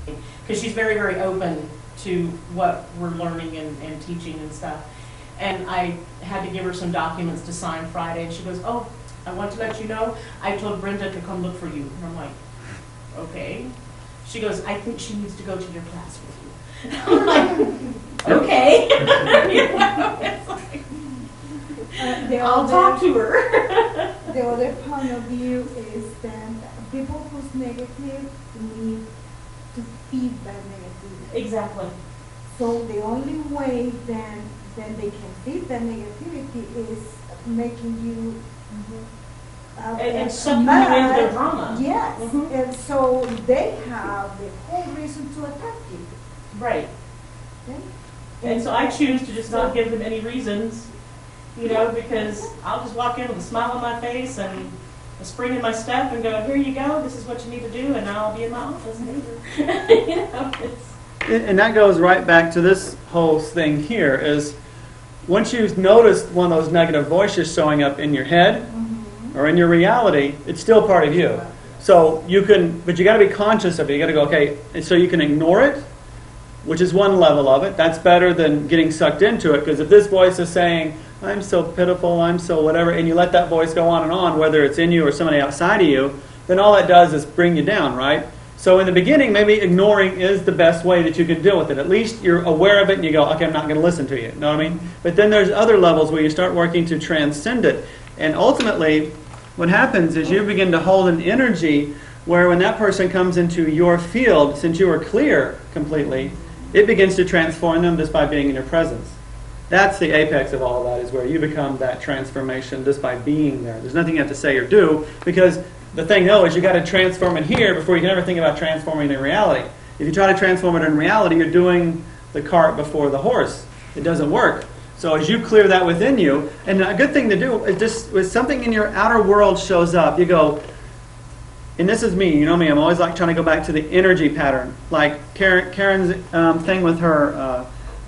because she's very, very open to what we're learning and teaching and stuff. And I had to give her some documents to sign Friday, and she goes, "Oh, I want to let you know, I told Brenda to come look for you." And I'm like, okay. She goes, "I think she needs to go to your class with you." I'm like, okay. You know, it's like, I'll talk to her. The other point of view is that people who's negative need to feed that negativity. Exactly. So the only way then they can feed that negativity is making you and sucking you into their drama. Yes. And so they have the whole reason to attack you. Right. Okay? And so I choose to just not give them any reasons, you know, because I'll just walk in with a smile on my face and a spring in my step and go, "Here you go, this is what you need to do," and now I'll be in my office. You know, and that goes right back to this whole thing here is once you've noticed one of those negative voices showing up in your head or in your reality, it's still part of you. So you can, but you got to be conscious of it. You got to go, okay, and so you can ignore it, which is one level of it. That's better than getting sucked into it, because if this voice is saying, "I'm so pitiful, I'm so whatever," and you let that voice go on and on, whether it's in you or somebody outside of you, then all that does is bring you down, right? So in the beginning, maybe ignoring is the best way that you can deal with it. At least you're aware of it and you go, "Okay, I'm not going to listen to you." You know what I mean? But then there's other levels where you start working to transcend it. And ultimately, what happens is you begin to hold an energy where when that person comes into your field, since you are clear completely, it begins to transform them just by being in your presence. That's the apex of all of that, is where you become that transformation just by being there. There's nothing you have to say or do, because the thing, though, is you got to transform it here before you can ever think about transforming it in reality. If you try to transform it in reality, you're doing the cart before the horse. It doesn't work. So as you clear that within you, and a good thing to do is just when something in your outer world shows up, you go, and this is me, you know me, I'm always like trying to go back to the energy pattern. Like Karen's thing with her,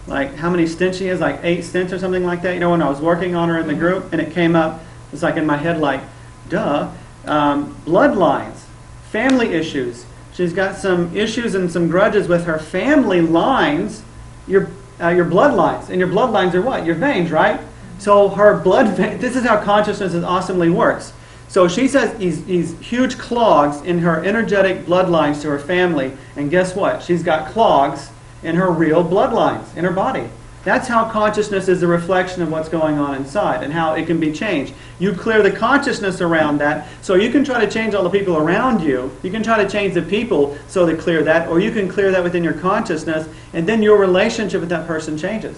like how many stents she has, like 8 stents or something like that. You know, when I was working on her in the group, and it came up, it's like in my head like, duh. Bloodlines, family issues. She's got some issues and some grudges with her family lines, your bloodlines. And your bloodlines are what? Your veins, right? So her blood vein, this is how consciousness awesomely works. So she says these huge clogs in her energetic bloodlines to her family, and guess what? She's got clogs in her real bloodlines, in her body. That's how consciousness is a reflection of what's going on inside and how it can be changed. You clear the consciousness around that, so you can try to change all the people around you. You can try to change the people so they clear that, or you can clear that within your consciousness, and then your relationship with that person changes.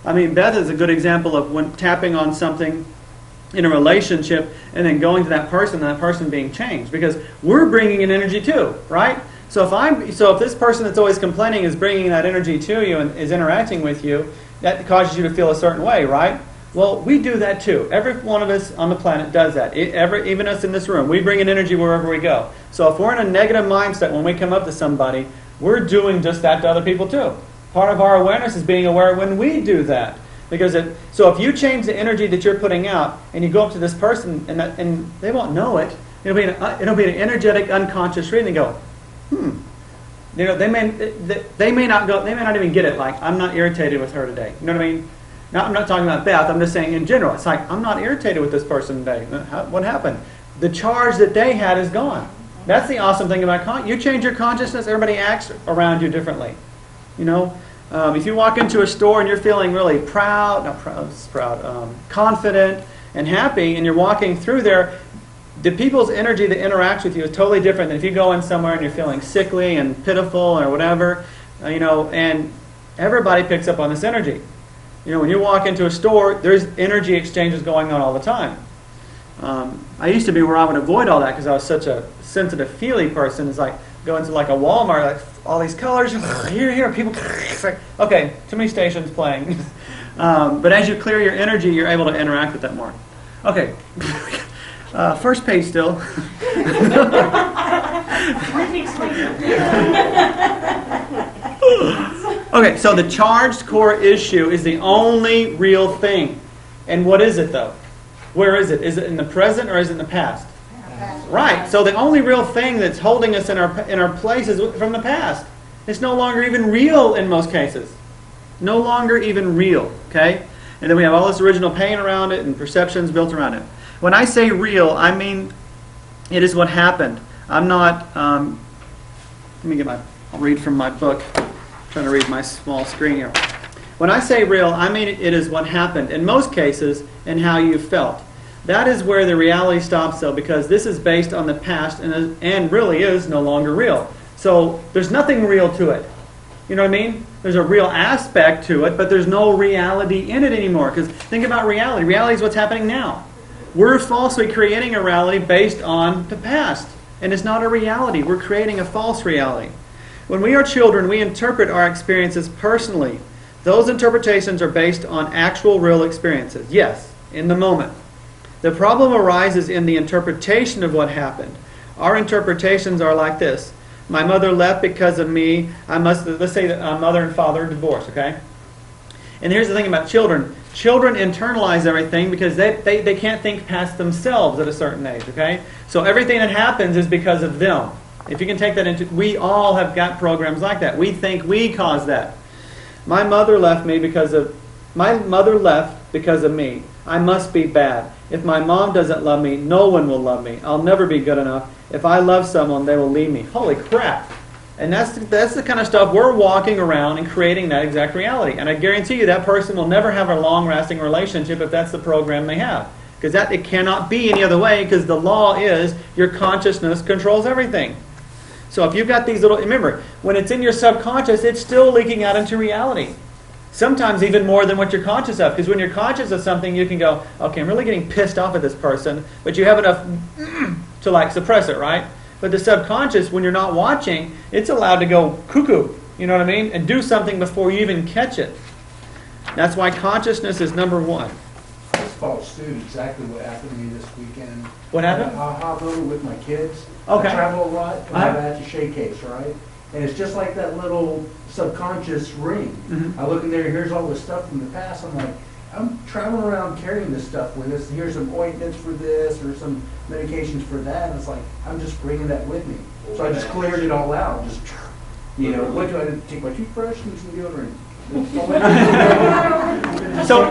I mean, Beth is a good example of when tapping on something in a relationship and then going to that person and that person being changed, because we're bringing in energy too, right? So if this person that's always complaining is bringing that energy to you and is interacting with you, that causes you to feel a certain way, right? Well, we do that too. Every one of us on the planet does that. Even us in this room, we bring in energy wherever we go. So if we're in a negative mindset when we come up to somebody, we're doing just that to other people too. Part of our awareness is being aware when we do that. Because so if you change the energy that you're putting out and you go up to this person and they won't know it, it'll be an energetic unconscious reading. They go, you know, they may not even get it. Like, I'm not irritated with her today. You know what I mean? Now, I'm not talking about Beth. I'm just saying in general. It's like, I'm not irritated with this person today. What happened? The charge that they had is gone. That's the awesome thing about you change your consciousness, everybody acts around you differently. You know, if you walk into a store and you're feeling really confident and happy, and you're walking through there, the people's energy that interacts with you is totally different than if you go in somewhere and you're feeling sickly and pitiful or whatever, you know, and everybody picks up on this energy. You know, when you walk into a store, there's energy exchanges going on all the time. I used to be where I would avoid all that because I was such a sensitive, feely person. It's like go into like a Walmart, like all these colors, here, people. It's like, okay, too many stations playing. But as you clear your energy, you're able to interact with that more. Okay. First page still. Okay, so the charged core issue is the only real thing. And what is it though? Where is it? Is it in the present or is it in the past? Right. So the only real thing that's holding us in our place is from the past. It's no longer even real in most cases. No longer even real, okay? And then we have all this original pain around it and perceptions built around it. When I say real, I mean it is what happened. I'm not, let me get I'll read from my book. I'm trying to read my small screen here. When I say real, I mean it is what happened, in most cases, and how you felt. That is where the reality stops, though, because this is based on the past and really is no longer real. So there's nothing real to it. You know what I mean? There's a real aspect to it, but there's no reality in it anymore. Because think about reality. Reality is what's happening now. We're falsely creating a reality based on the past. And it's not a reality. We're creating a false reality. When we are children, we interpret our experiences personally. Those interpretations are based on actual real experiences. Yes, in the moment. The problem arises in the interpretation of what happened. Our interpretations are like this. My mother left because of me. Let's say that mother and father are divorced, okay? And here's the thing about children. Children internalize everything because they can't think past themselves at a certain age, okay? So everything that happens is because of them. If you can take that into, we all have got programs like that. We think we caused that. My mother left because of me. I must be bad. If my mom doesn't love me, no one will love me. I'll never be good enough. If I love someone, they will leave me. Holy crap. And that's the kind of stuff we're walking around and creating that exact reality. And I guarantee you that person will never have a long-lasting relationship if that's the program they have. Because it cannot be any other way, because the law is your consciousness controls everything. So if you've got these little, remember, when it's in your subconscious, it's still leaking out into reality. Sometimes even more than what you're conscious of. Because when you're conscious of something, you can go, okay, I'm really getting pissed off at this person, but you have enough to suppress it, right? But the subconscious, when you're not watching, it's allowed to go cuckoo, you know what I mean? And do something before you even catch it. That's why consciousness is number one. This false student, exactly what happened to me this weekend. What happened? I hop over with my kids. Okay. I travel a lot, and I have an attaché case, right? And it's just like that little subconscious ring. Mm-hmm. I look in there, here's all this stuff from the past. I'm like, I'm traveling around carrying this stuff with us. Here's some ointments for this, or some medications for that. And it's like, I'm just bringing that with me. So I just cleared it all out. Just, what do I do? Take my toothbrush and some deodorant. So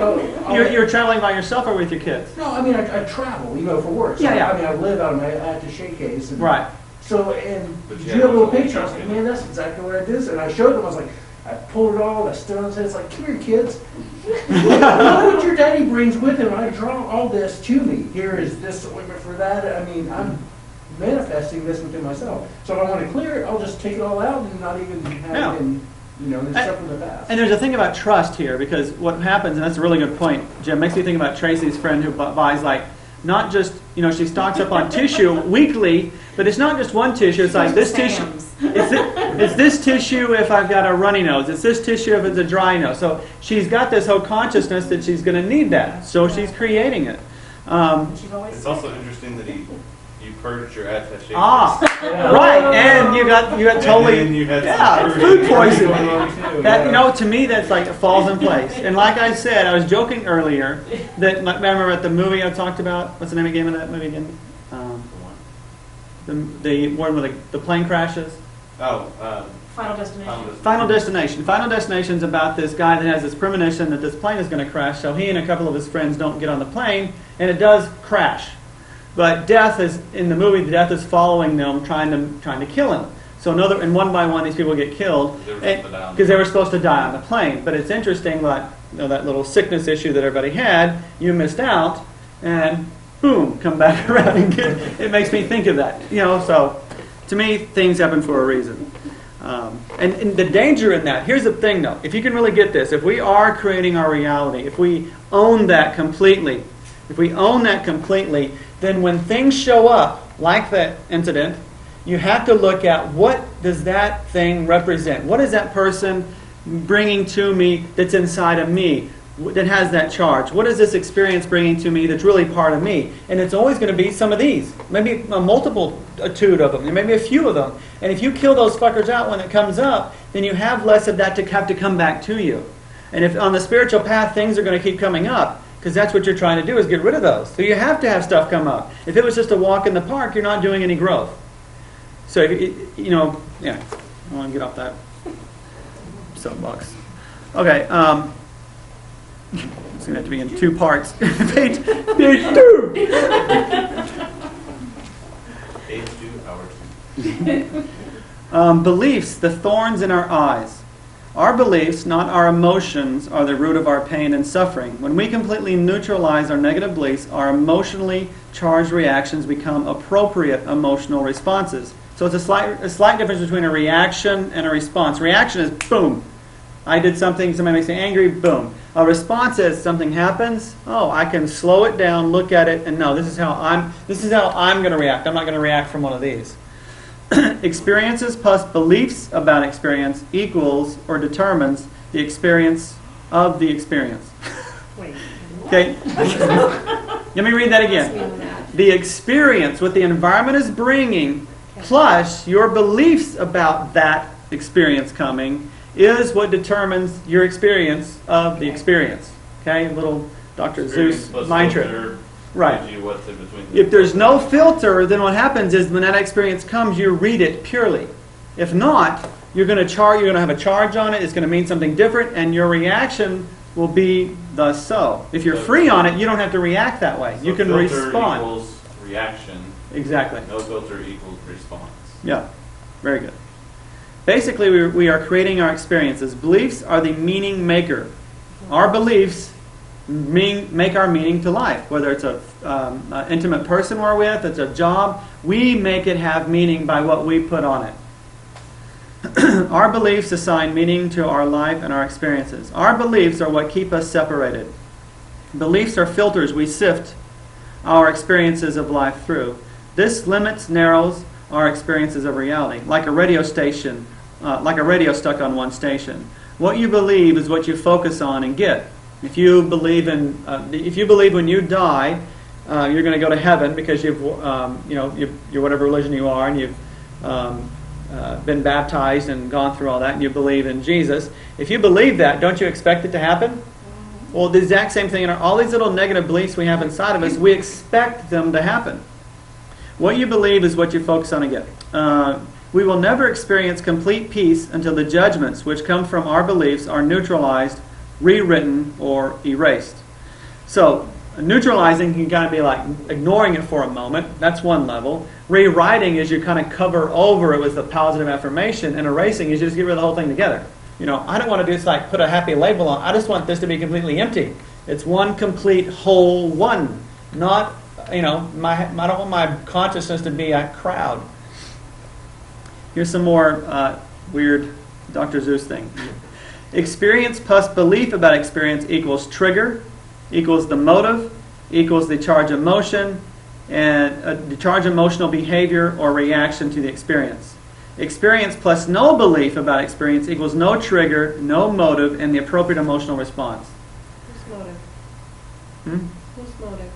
you're traveling by yourself or with your kids? No, I mean, I travel, for work. So Yeah. I mean, I live out of my attaché case. And Right. So, and you have a little picture. I was like, man, that's exactly what I did. And I showed them. I was like, I pulled it all. I stood on his head. It's like, come here, kids. Look what your daddy brings with him. I draw all this to me. Here is this ointment for that. I mean, I'm manifesting this within myself. So if I want to clear it, I'll just take it all out and not even have it in, there's stuff from the past. And there's a thing about trust here, because what happens, and that's a really good point, Jim, makes me think about Tracy's friend who buys not just, she stocks up on tissue weekly, but it's not just one tissue. It's like this tissue. It's this tissue if I've got a runny nose. It's this tissue if it's a dry nose. So she's got this whole consciousness that she's going to need that. So she's creating it. It's also interesting that you purged your attaché. Right, and you got totally and you had food poisoning. That to me that's like it falls in place. And like I said, I was joking earlier that remember at the movie I talked about. What's the name of that movie again? The one with the plane crashes. Final Destination. Final Destination. Final Destination is about this guy that has this premonition that this plane is going to crash. So he and a couple of his friends don't get on the plane, and it does crash. But death is in the movie. Death is following them, trying to kill him. So and one by one, these people get killed because they were supposed to die on the plane. But it's interesting, that little sickness issue that everybody had, you missed out, and boom, come back around and get. It makes me think of that. So to me, things happen for a reason. And the danger in that. Here's the thing, though. If you can really get this, if we are creating our reality, if we own that completely, then when things show up, like that incident, you have to look at what does that thing represent? What is that person bringing to me that's inside of me that has that charge? What is this experience bringing to me that's really part of me? And it's always going to be some of these, maybe a multitude of them, maybe a few of them. And if you kill those fuckers out when it comes up, then you have less of that to have to come back to you. And if on the spiritual path things are going to keep coming up, because that's what you're trying to do is get rid of those. So you have to have stuff come up. If it was just a walk in the park, you're not doing any growth. So, I don't want to get off that. soapbox. Okay. It's going to have to be in 2 parts. Page 2. Page 2, hour 2. Beliefs, the thorns in our eyes. Our beliefs, not our emotions, are the root of our pain and suffering. When we completely neutralize our negative beliefs, our emotionally charged reactions become appropriate emotional responses. So it's a slight difference between a reaction and a response. Reaction is boom. I did something, somebody makes me angry, boom. A response is something happens, oh, I can slow it down, look at it, and no, this is how I'm going to react. I'm not going to react from one of these. Experiences plus beliefs about experience equals or determines the experience of the experience. Wait. Okay? Let me read that again. The experience, what the environment is bringing, plus your beliefs about that experience coming, is what determines your experience of the experience. Okay? A little Dr. Zeus mind trick. Right. If there's no filter, then what happens is when that experience comes, you read it purely. If not, you're going to have a charge on it, it's going to mean something different, and your reaction will be thus so. If you're free on it, you don't have to react that way. So you can filter respond. Equals reaction. Exactly. No filter equals response. Yeah. Very good. Basically, we are creating our experiences. Beliefs are the meaning maker. Our beliefs make our meaning to life. Whether it's an intimate person we're with, it's a job, we make it have meaning by what we put on it. Our beliefs assign meaning to our life and our experiences. Our beliefs are what keep us separated. Beliefs are filters we sift our experiences of life through. This limits, narrows our experiences of reality, like a radio station, like a radio stuck on one station. What you believe is what you focus on and get. If you believe when you die, you're going to go to heaven because you're whatever religion you are, and you've been baptized and gone through all that, and you believe in Jesus. If you believe that, don't you expect it to happen? Well, the exact same thing in all these little negative beliefs we have inside of us, we expect them to happen. What you believe is what you focus on and get. We will never experience complete peace until the judgments which come from our beliefs are neutralized, rewritten, or erased. So, neutralizing can kind of be like ignoring it for a moment. That's one level. Rewriting is you kind of cover over it with a positive affirmation, and erasing is you just get rid of the whole thing together. I don't want to just like put a happy label on. I just want this to be completely empty. It's one complete whole one. Not, I don't want my consciousness to be a crowd. Here's some more weird Dr. Zeus thing. Experience plus belief about experience equals trigger, equals the motive, equals the charge emotion, and the charge emotional behavior or reaction to the experience. Experience plus no belief about experience equals no trigger, no motive, and the appropriate emotional response. What's motive? What's motive?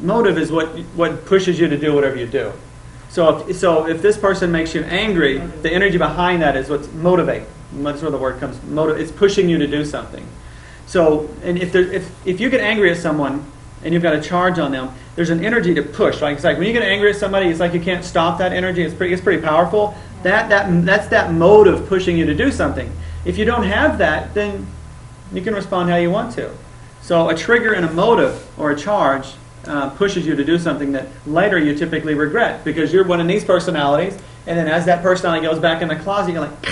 Motive is what pushes you to do whatever you do. So if this person makes you angry, the energy behind that is what's motivate. That's where the word comes. Motive. It's pushing you to do something. So, and if you get angry at someone and you've got a charge on them, there's an energy to push. Right? It's like when you get angry at somebody, it's like you can't stop that energy. It's pretty powerful. That's that motive pushing you to do something. If you don't have that, then you can respond how you want to. So a trigger and a motive or a charge pushes you to do something that later you typically regret because you're one of these personalities, and then as that personality goes back in the closet, you're like,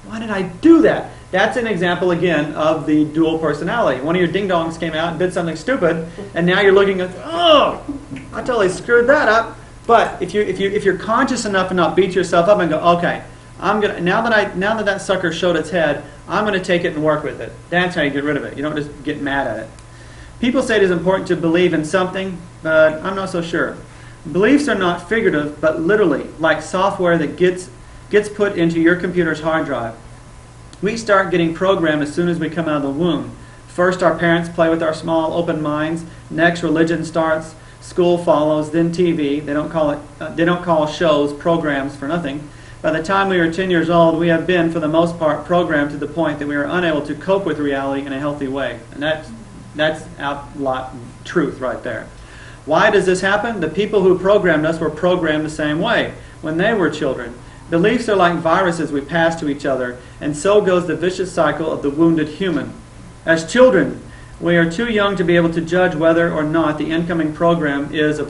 why did I do that? That's an example, again, of the dual personality. One of your ding-dongs came out and did something stupid, and now you're looking at, oh, I totally screwed that up. But if you're conscious enough to not beat yourself up and go, okay, now that sucker showed its head, I'm going to take it and work with it. That's how you get rid of it. You don't just get mad at it. People say it is important to believe in something, but I'm not so sure. Beliefs are not figurative, but literally, like software that gets put into your computer's hard drive. We start getting programmed as soon as we come out of the womb. First, our parents play with our small, open minds. Next, religion starts. School follows. Then TV. They don't call shows programs for nothing. By the time we are 10 years old, we have been, for the most part, programmed to the point that we are unable to cope with reality in a healthy way. And that's outright truth right there. Why does this happen? The people who programmed us were programmed the same way when they were children. Beliefs are like viruses we pass to each other, and so goes the vicious cycle of the wounded human. As children, we are too young to be able to judge whether or not the incoming program is a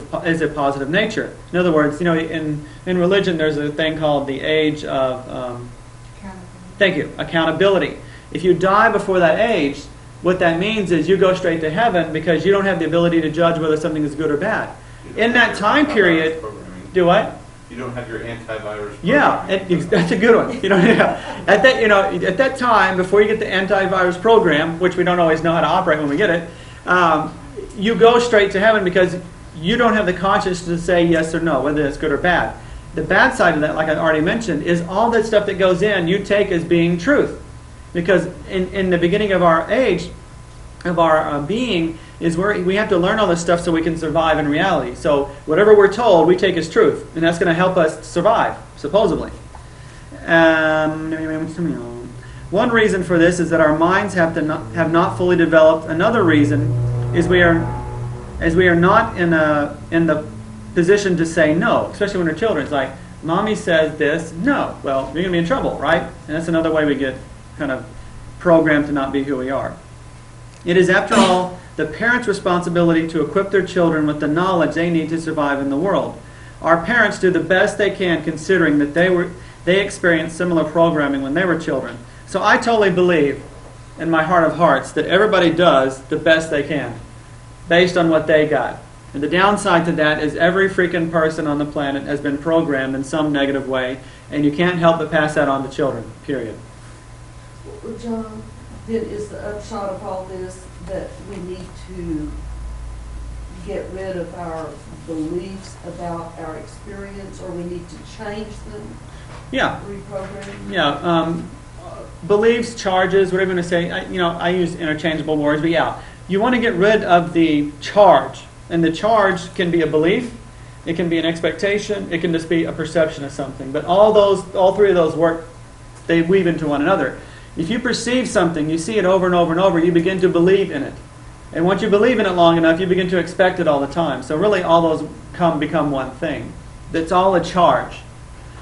positive nature. In other words, in religion there's a thing called the age of accountability. If you die before that age, what that means is you go straight to heaven because you don't have the ability to judge whether something is good or bad. In that time period, do what? You don't have your antivirus. Yeah, that's a good one. At that time, before you get the antivirus program, which we don't always know how to operate when we get it, you go straight to heaven because you don't have the conscience to say yes or no, whether it's good or bad. The bad side of that, like I already mentioned, is all that stuff that goes in you take as being truth. Because in the beginning of our age, of our being, is where we have to learn all this stuff so we can survive in reality. So whatever we're told, we take as truth. And that's going to help us survive, supposedly. One reason for this is that our minds have not fully developed. Another reason is we are not in the position to say no, especially when we're children. It's like, Mommy says this, no. Well, you're going to be in trouble, right? And that's another way we get kind of programmed to not be who we are. It is, after all, the parents' responsibility to equip their children with the knowledge they need to survive in the world. Our parents do the best they can, considering that they experienced similar programming when they were children. So I totally believe, in my heart of hearts, that everybody does the best they can, based on what they got. And the downside to that is every freaking person on the planet has been programmed in some negative way, and you can't help but pass that on to children, period. Well, John, then is the upshot of all this that we need to get rid of our beliefs about our experience, or we need to change them? Yeah. Reprogram? Yeah. Beliefs, charges, whatever you want to say. I use interchangeable words, but yeah. You want to get rid of the charge. And the charge can be a belief, it can be an expectation, it can just be a perception of something. But all three of those work, they weave into one another. If you perceive something, you see it over and over and over, you begin to believe in it. And once you believe in it long enough, you begin to expect it all the time. So really all those become one thing. That's all a charge.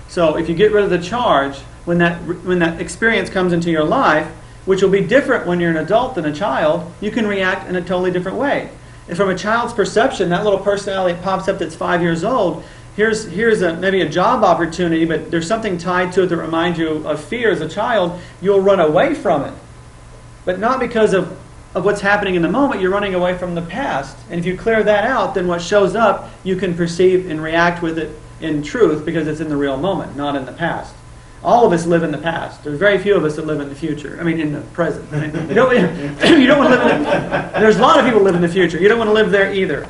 So if you get rid of the charge, when that experience comes into your life, which will be different when you're an adult than a child, you can react in a totally different way. And from a child's perception, that little personality that pops up that's 5 years old, here's maybe a job opportunity, but there's something tied to it that reminds you of fear as a child, you'll run away from it. But not because of what's happening in the moment, you're running away from the past. And if you clear that out, then what shows up, you can perceive and react with it in truth because it's in the real moment, not in the past. All of us live in the past. There's very few of us that live in the future. I mean, in the present. You don't want to live in there's a lot of people who live in the future. You don't want to live there either.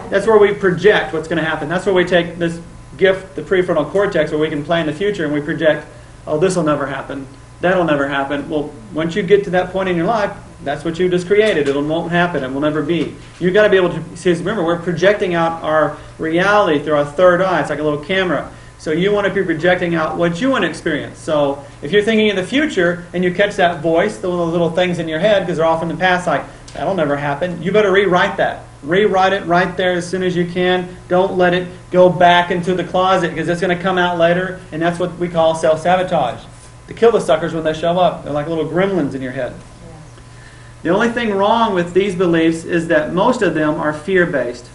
That's where we project what's going to happen. That's where we take this gift, the prefrontal cortex, where we can plan the future and we project, oh, this will never happen. That'll never happen. Well, once you get to that point in your life, that's what you just created. It won't happen. It will never be. You've got to be able to see. Remember, we're projecting out our reality through our third eye. It's like a little camera. So you want to be projecting out what you want to experience. So if you're thinking in the future and you catch that voice, those little things in your head, because they're off in the past, like, that'll never happen, you better rewrite that. Rewrite it right there as soon as you can. Don't let it go back into the closet, because it's going to come out later, and that's what we call self-sabotage. To kill the suckers when they show up. They're like little gremlins in your head. The only thing wrong with these beliefs is that most of them are fear-based.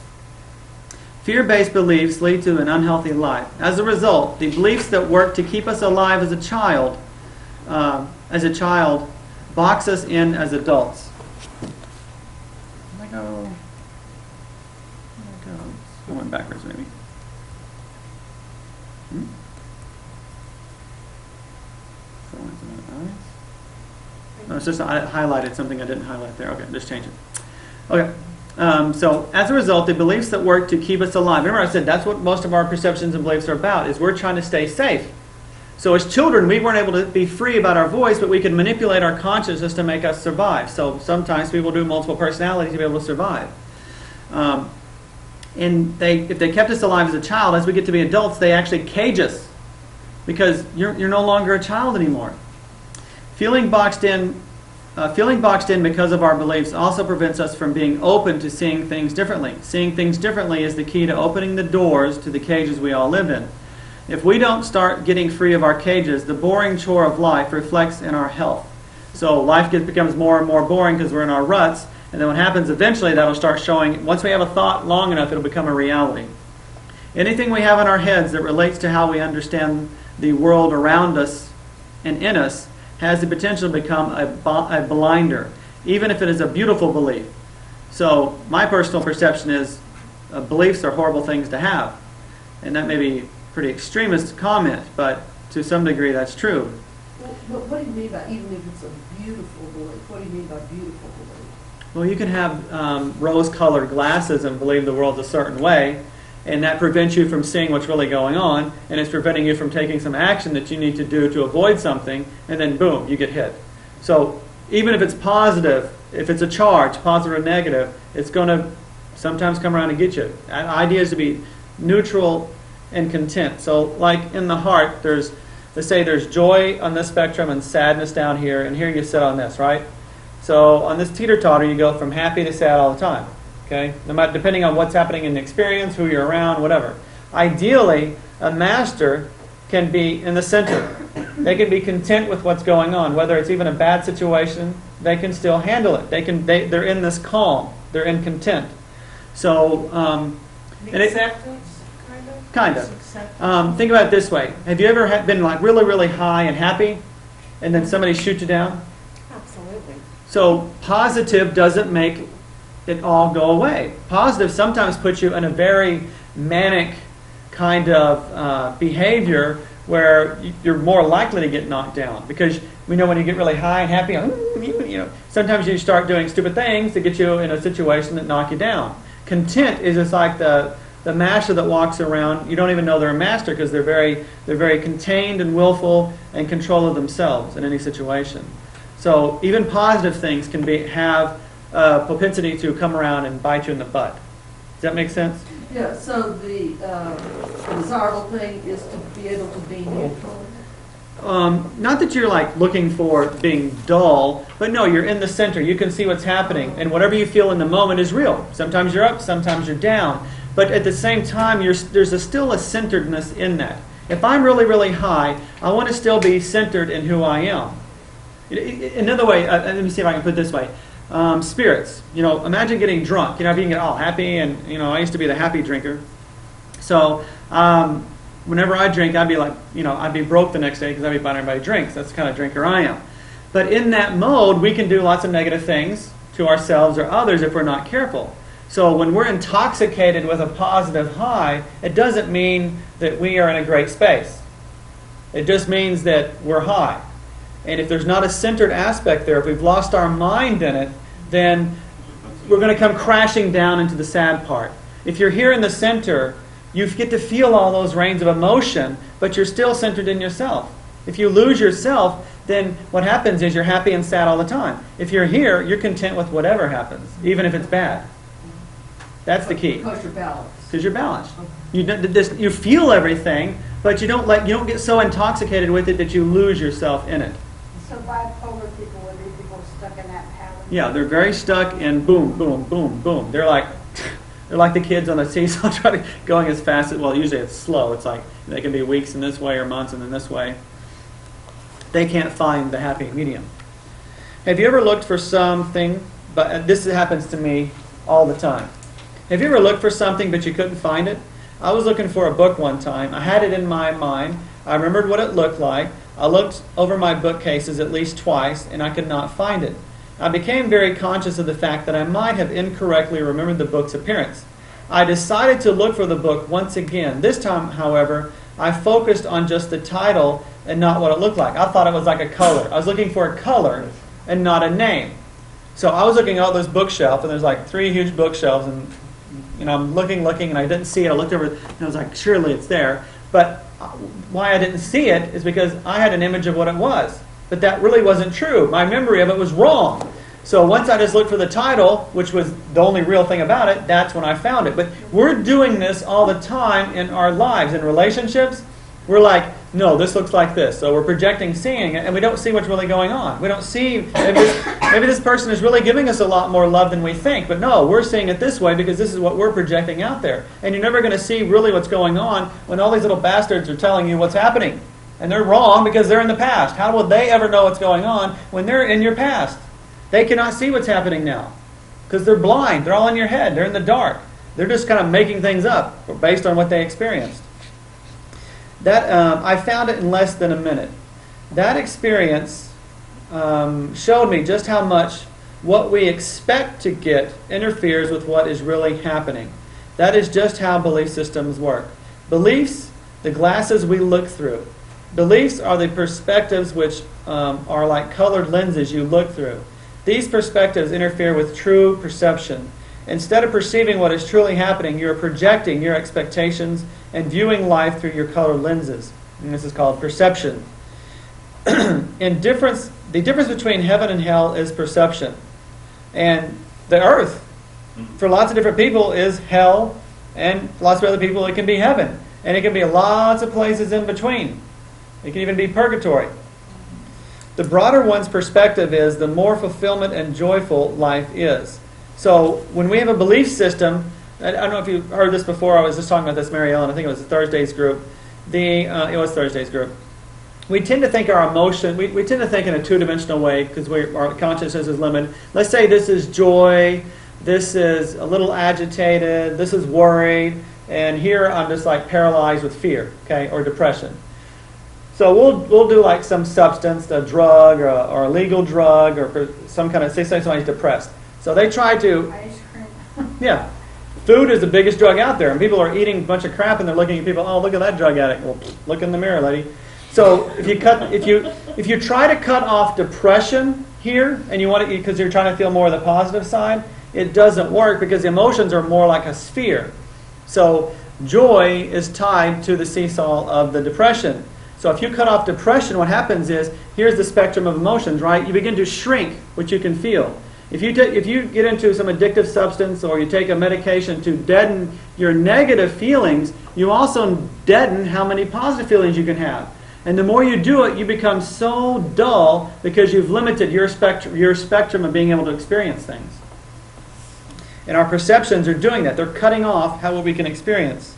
Fear-based beliefs lead to an unhealthy life. As a result, the beliefs that work to keep us alive as a child box us in as adults. I went backwards maybe. No, it's just I highlighted something I didn't highlight there. Okay, just change it. Okay. So as a result, the beliefs that work to keep us alive. Remember I said that's what most of our perceptions and beliefs are about, is we're trying to stay safe. So as children, we weren't able to be free about our voice, but we could manipulate our consciousness to make us survive. So sometimes people do multiple personalities to be able to survive. And if they kept us alive as a child, as we get to be adults, they actually cage us. Because you're no longer a child anymore. Feeling boxed in because of our beliefs also prevents us from being open to seeing things differently. Seeing things differently is the key to opening the doors to the cages we all live in. If we don't start getting free of our cages, the boring chore of life reflects in our health. So life becomes more and more boring because we're in our ruts, and then what happens eventually, that'll start showing, once we have a thought long enough, it'll become a reality. Anything we have in our heads that relates to how we understand the world around us and in us has the potential to become a blinder, even if it is a beautiful belief. So my personal perception is beliefs are horrible things to have. And that may be a pretty extremist comment, but to some degree that's true. Well, what do you mean by, even if it's a beautiful belief, what do you mean by beautiful belief? Well, you can have rose-colored glasses and believe the world's a certain way, and that prevents you from seeing what's really going on, and it's preventing you from taking some action that you need to do to avoid something, and then boom, you get hit. So even if it's positive, if it's a charge, positive or negative, it's going to sometimes come around and get you. The idea is to be neutral and content. So like in the heart, let's say there's joy on this spectrum and sadness down here, and here you sit on this, right? So on this teeter-totter, you go from happy to sad all the time. Okay? No matter, depending on what's happening in the experience, who you're around, whatever. Ideally, a master can be in the center. They can be content with what's going on. Whether it's even a bad situation, they can still handle it. They're in this calm. They're in content. So, Acceptance, kind of? Acceptance. Think about it this way. Have you ever been like really, really high and happy, and then somebody shoots you down? Absolutely. So positive doesn't make it all go away. Positive sometimes puts you in a very manic kind of behavior where you're more likely to get knocked down, because we know when you get really high and happy, sometimes you start doing stupid things to get you in a situation that knock you down. Content is just like the master that walks around. You don't even know they're a master because they're very contained and willful and control of themselves in any situation. So even positive things can have a propensity to come around and bite you in the butt. Does that make sense? Yeah, so the desirable thing is to be able to be neutral. Not that you're like looking for being dull, but no, you're in the center. You can see what's happening, and whatever you feel in the moment is real. Sometimes you're up, sometimes you're down, but at the same time, there's still a centeredness in that. If I'm really, really high, I want to still be centered in who I am. Another way, let me see if I can put it this way. Spirits. Imagine getting drunk. If you can get all happy, and I used to be the happy drinker. So whenever I drink, I'd be like, I'd be broke the next day because I'd be buying everybody drinks. That's the kind of drinker I am. But in that mode, we can do lots of negative things to ourselves or others if we're not careful. So when we're intoxicated with a positive high, it doesn't mean that we are in a great space. It just means that we're high. And if there's not a centered aspect there, if we've lost our mind in it, then we're going to come crashing down into the sad part. If you're here in the center, you get to feel all those rains of emotion, but you're still centered in yourself. If you lose yourself, then what happens is you're happy and sad all the time. If you're here, you're content with whatever happens, even if it's bad. That's the key. Because you're balanced. Because you're balanced. You feel everything, but you don't get so intoxicated with it that you lose yourself in it. So bipolar people would be people stuck in that pattern. Yeah, they're very stuck in boom, boom, boom, boom. They're like the kids on the seesaw going as fast as, well, usually it's slow. It's like they can be weeks in this way or months and then this way. They can't find the happy medium. Have you ever looked for something, but this happens to me all the time. Have you ever looked for something but you couldn't find it? I was looking for a book one time. I had it in my mind. I remembered what it looked like. I looked over my bookcases at least twice, and I could not find it. I became very conscious of the fact that I might have incorrectly remembered the book's appearance. I decided to look for the book once again. This time, however, I focused on just the title and not what it looked like. I thought it was like a color. I was looking for a color and not a name. So I was looking at all this bookshelf, and there's like 3 huge bookshelves, and I'm looking, and I didn't see it. I looked over, and I was like, surely it's there. But why I didn't see it is because I had an image of what it was. But that really wasn't true. My memory of it was wrong. So once I just looked for the title, which was the only real thing about it, that's when I found it. But we're doing this all the time in our lives. In relationships, We're like, no, this looks like this. So we're projecting seeing it, and we don't see what's really going on. We don't see, maybe this person is really giving us a lot more love than we think. But no, we're seeing it this way because this is what we're projecting out there. And you're never going to see really what's going on when all these little bastards are telling you what's happening. And they're wrong because they're in the past. How will they ever know what's going on when they're in your past? They cannot see what's happening now because they're blind. They're all in your head. They're in the dark. They're just kind of making things up based on what they experienced. That I found it in less than a minute. That experience showed me just how much what we expect to get interferes with what is really happening. That is just how belief systems work. Beliefs, the glasses we look through. Beliefs are the perspectives which are like colored lenses you look through. These perspectives interfere with true perception. Instead of perceiving what is truly happening, you're projecting your expectations and viewing life through your colored lenses. And this is called perception. The difference between heaven and hell is perception. And the earth, for lots of different people, is hell, and lots of other people it can be heaven. And it can be lots of places in between. It can even be purgatory. The broader one's perspective is the more fulfillment and joyful life is. So when we have a belief system, I don't know if you've heard this before, I was just talking about this, Mary Ellen, I think it was Thursday's group. It was Thursday's group. We tend to think our emotion, we tend to think in a two-dimensional way because our consciousness is limited. Let's say this is joy, this is a little agitated, this is worried, and here I'm just like paralyzed with fear, okay, or depression. So we'll do like some substance, a drug, or a legal drug, or some kind of, say somebody's depressed. So they try to, Ice cream. yeah, food is the biggest drug out there, and people are eating a bunch of crap, and they're looking at people, oh, look at that drug addict. Well, look in the mirror, lady. So if you try to cut off depression here, and you want to, because you're trying to feel more of the positive side, it doesn't work because the emotions are more like a sphere. So joy is tied to the seesaw of the depression. So if you cut off depression, what happens is, here's the spectrum of emotions, right? You begin to shrink what you can feel. If you get into some addictive substance or you take a medication to deaden your negative feelings, you also deaden how many positive feelings you can have. And the more you do it, you become so dull because you've limited your spectrum of being able to experience things. And our perceptions are doing that. They're cutting off how we can experience.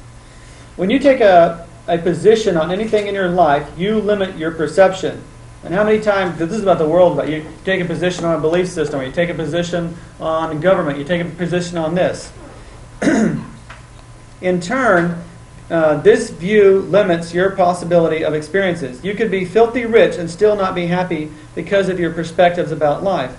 When you take a position on anything in your life, you limit your perception. And how many times, this is about the world, but you take a position on a belief system, or you take a position on government, you take a position on this. In turn, this view limits your possibility of experiences. You could be filthy rich and still not be happy because of your perspectives about life.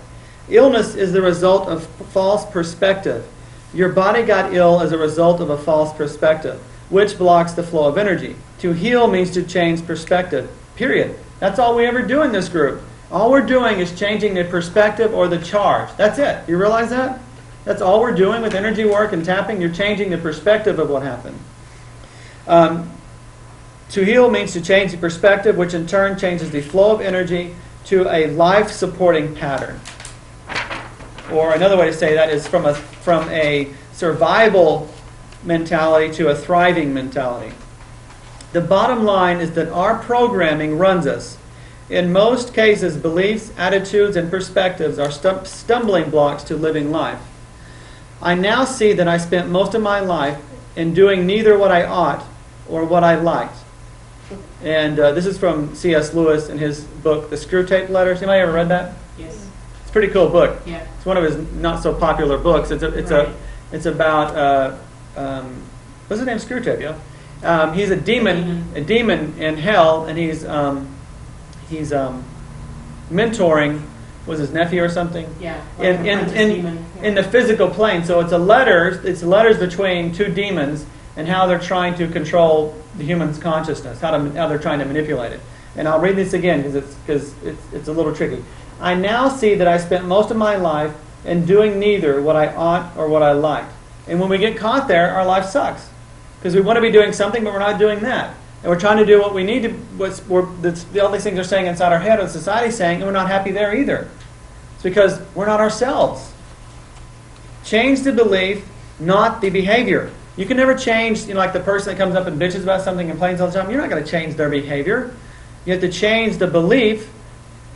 Illness is the result of false perspective. Your body got ill as a result of a false perspective, which blocks the flow of energy. To heal means to change perspective, period. That's all we ever do in this group. All we're doing is changing the perspective or the charge. That's it. You realize that? That's all we're doing with energy work and tapping. You're changing the perspective of what happened. To heal means to change the perspective, which in turn changes the flow of energy to a life-supporting pattern. Or another way to say that is from a survival mentality to a thriving mentality. The bottom line is that our programming runs us. In most cases, beliefs, attitudes, and perspectives are stumbling blocks to living life. I now see that I spent most of my life in doing neither what I ought or what I liked. And this is from C.S. Lewis in his book, The Screwtape Letters. Anybody ever read that? Yes. It's a pretty cool book. Yeah. It's one of his not so popular books. It's about what's his name? Screwtape, yeah. He's a demon in hell, and he's mentoring, was his nephew or something? Yeah. Like in the physical plane. So it's letters between two demons and how they're trying to control the human's consciousness, how they're trying to manipulate it. And I'll read this again because it's a little tricky. I now see that I spent most of my life in doing neither what I ought or what I liked. And when we get caught there, our life sucks. Because we want to be doing something, but we're not doing that. And we're trying to do what we need to, all these things are saying inside our head, or society's saying, and we're not happy there either. It's because we're not ourselves. Change the belief, not the behavior. You can never change, like the person that comes up and bitches about something and complains all the time, you're not going to change their behavior. You have to change the belief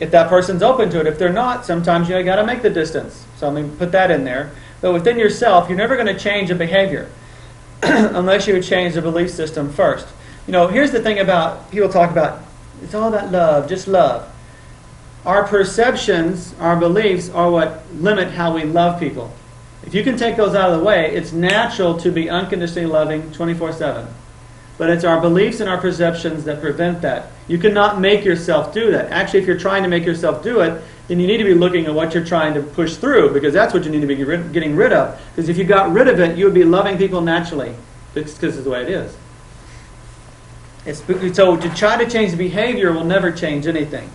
if that person's open to it. If they're not, sometimes you got to make the distance. So put that in there. But within yourself, you're never going to change a behavior unless you change the belief system first. Here's the thing about, people talk about, it's all about love, just love. Our perceptions, our beliefs are what limit how we love people. If you can take those out of the way, it's natural to be unconditionally loving 24/7. But it's our beliefs and our perceptions that prevent that. You cannot make yourself do that. Actually, if you're trying to make yourself do it, then you need to be looking at what you're trying to push through, because that's what you need to be getting rid of. Because if you got rid of it, you would be loving people naturally, because it's the way it is. So to try to change the behavior will never change anything.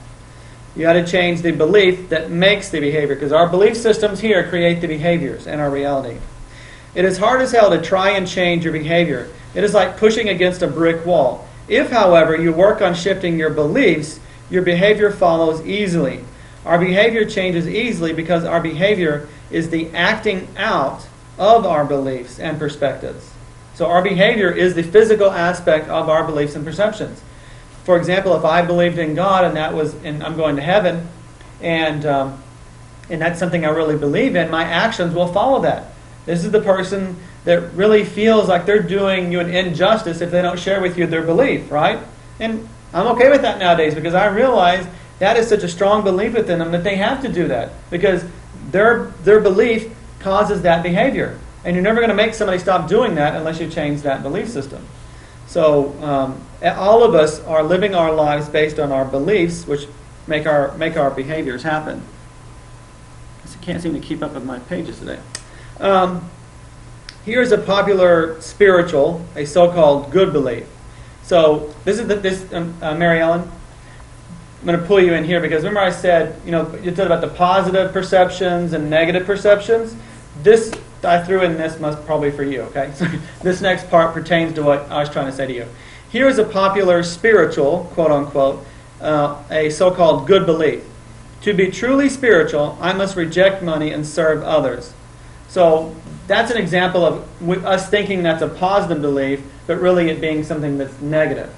You got to change the belief that makes the behavior, because our belief systems here create the behaviors and our reality. It is hard as hell to try and change your behavior. It is like pushing against a brick wall. If, however, you work on shifting your beliefs, your behavior follows easily. Our behavior changes easily because our behavior is the acting out of our beliefs and perspectives. So our behavior is the physical aspect of our beliefs and perceptions. For example, if I believed in God and I'm going to heaven, and that's something I really believe in, my actions will follow that. This is the person that really feels like they're doing you an injustice if they don't share with you their belief, right? And I'm okay with that nowadays, because I realize that is such a strong belief within them that they have to do that, because their belief causes that behavior. And you're never going to make somebody stop doing that unless you change that belief system. So all of us are living our lives based on our beliefs, which make our behaviors happen. I can't seem to keep up with my pages today. Here's a popular spiritual, a so-called good belief. So this is Mary Ellen. I'm going to pull you in here, because remember I said, you said about the positive perceptions and negative perceptions. This I threw in this probably for you, okay? So this next part pertains to what I was trying to say to you. Here is a popular spiritual, quote unquote, a so-called good belief. To be truly spiritual, I must reject money and serve others. So that's an example of us thinking that's a positive belief, but really it being something that's negative.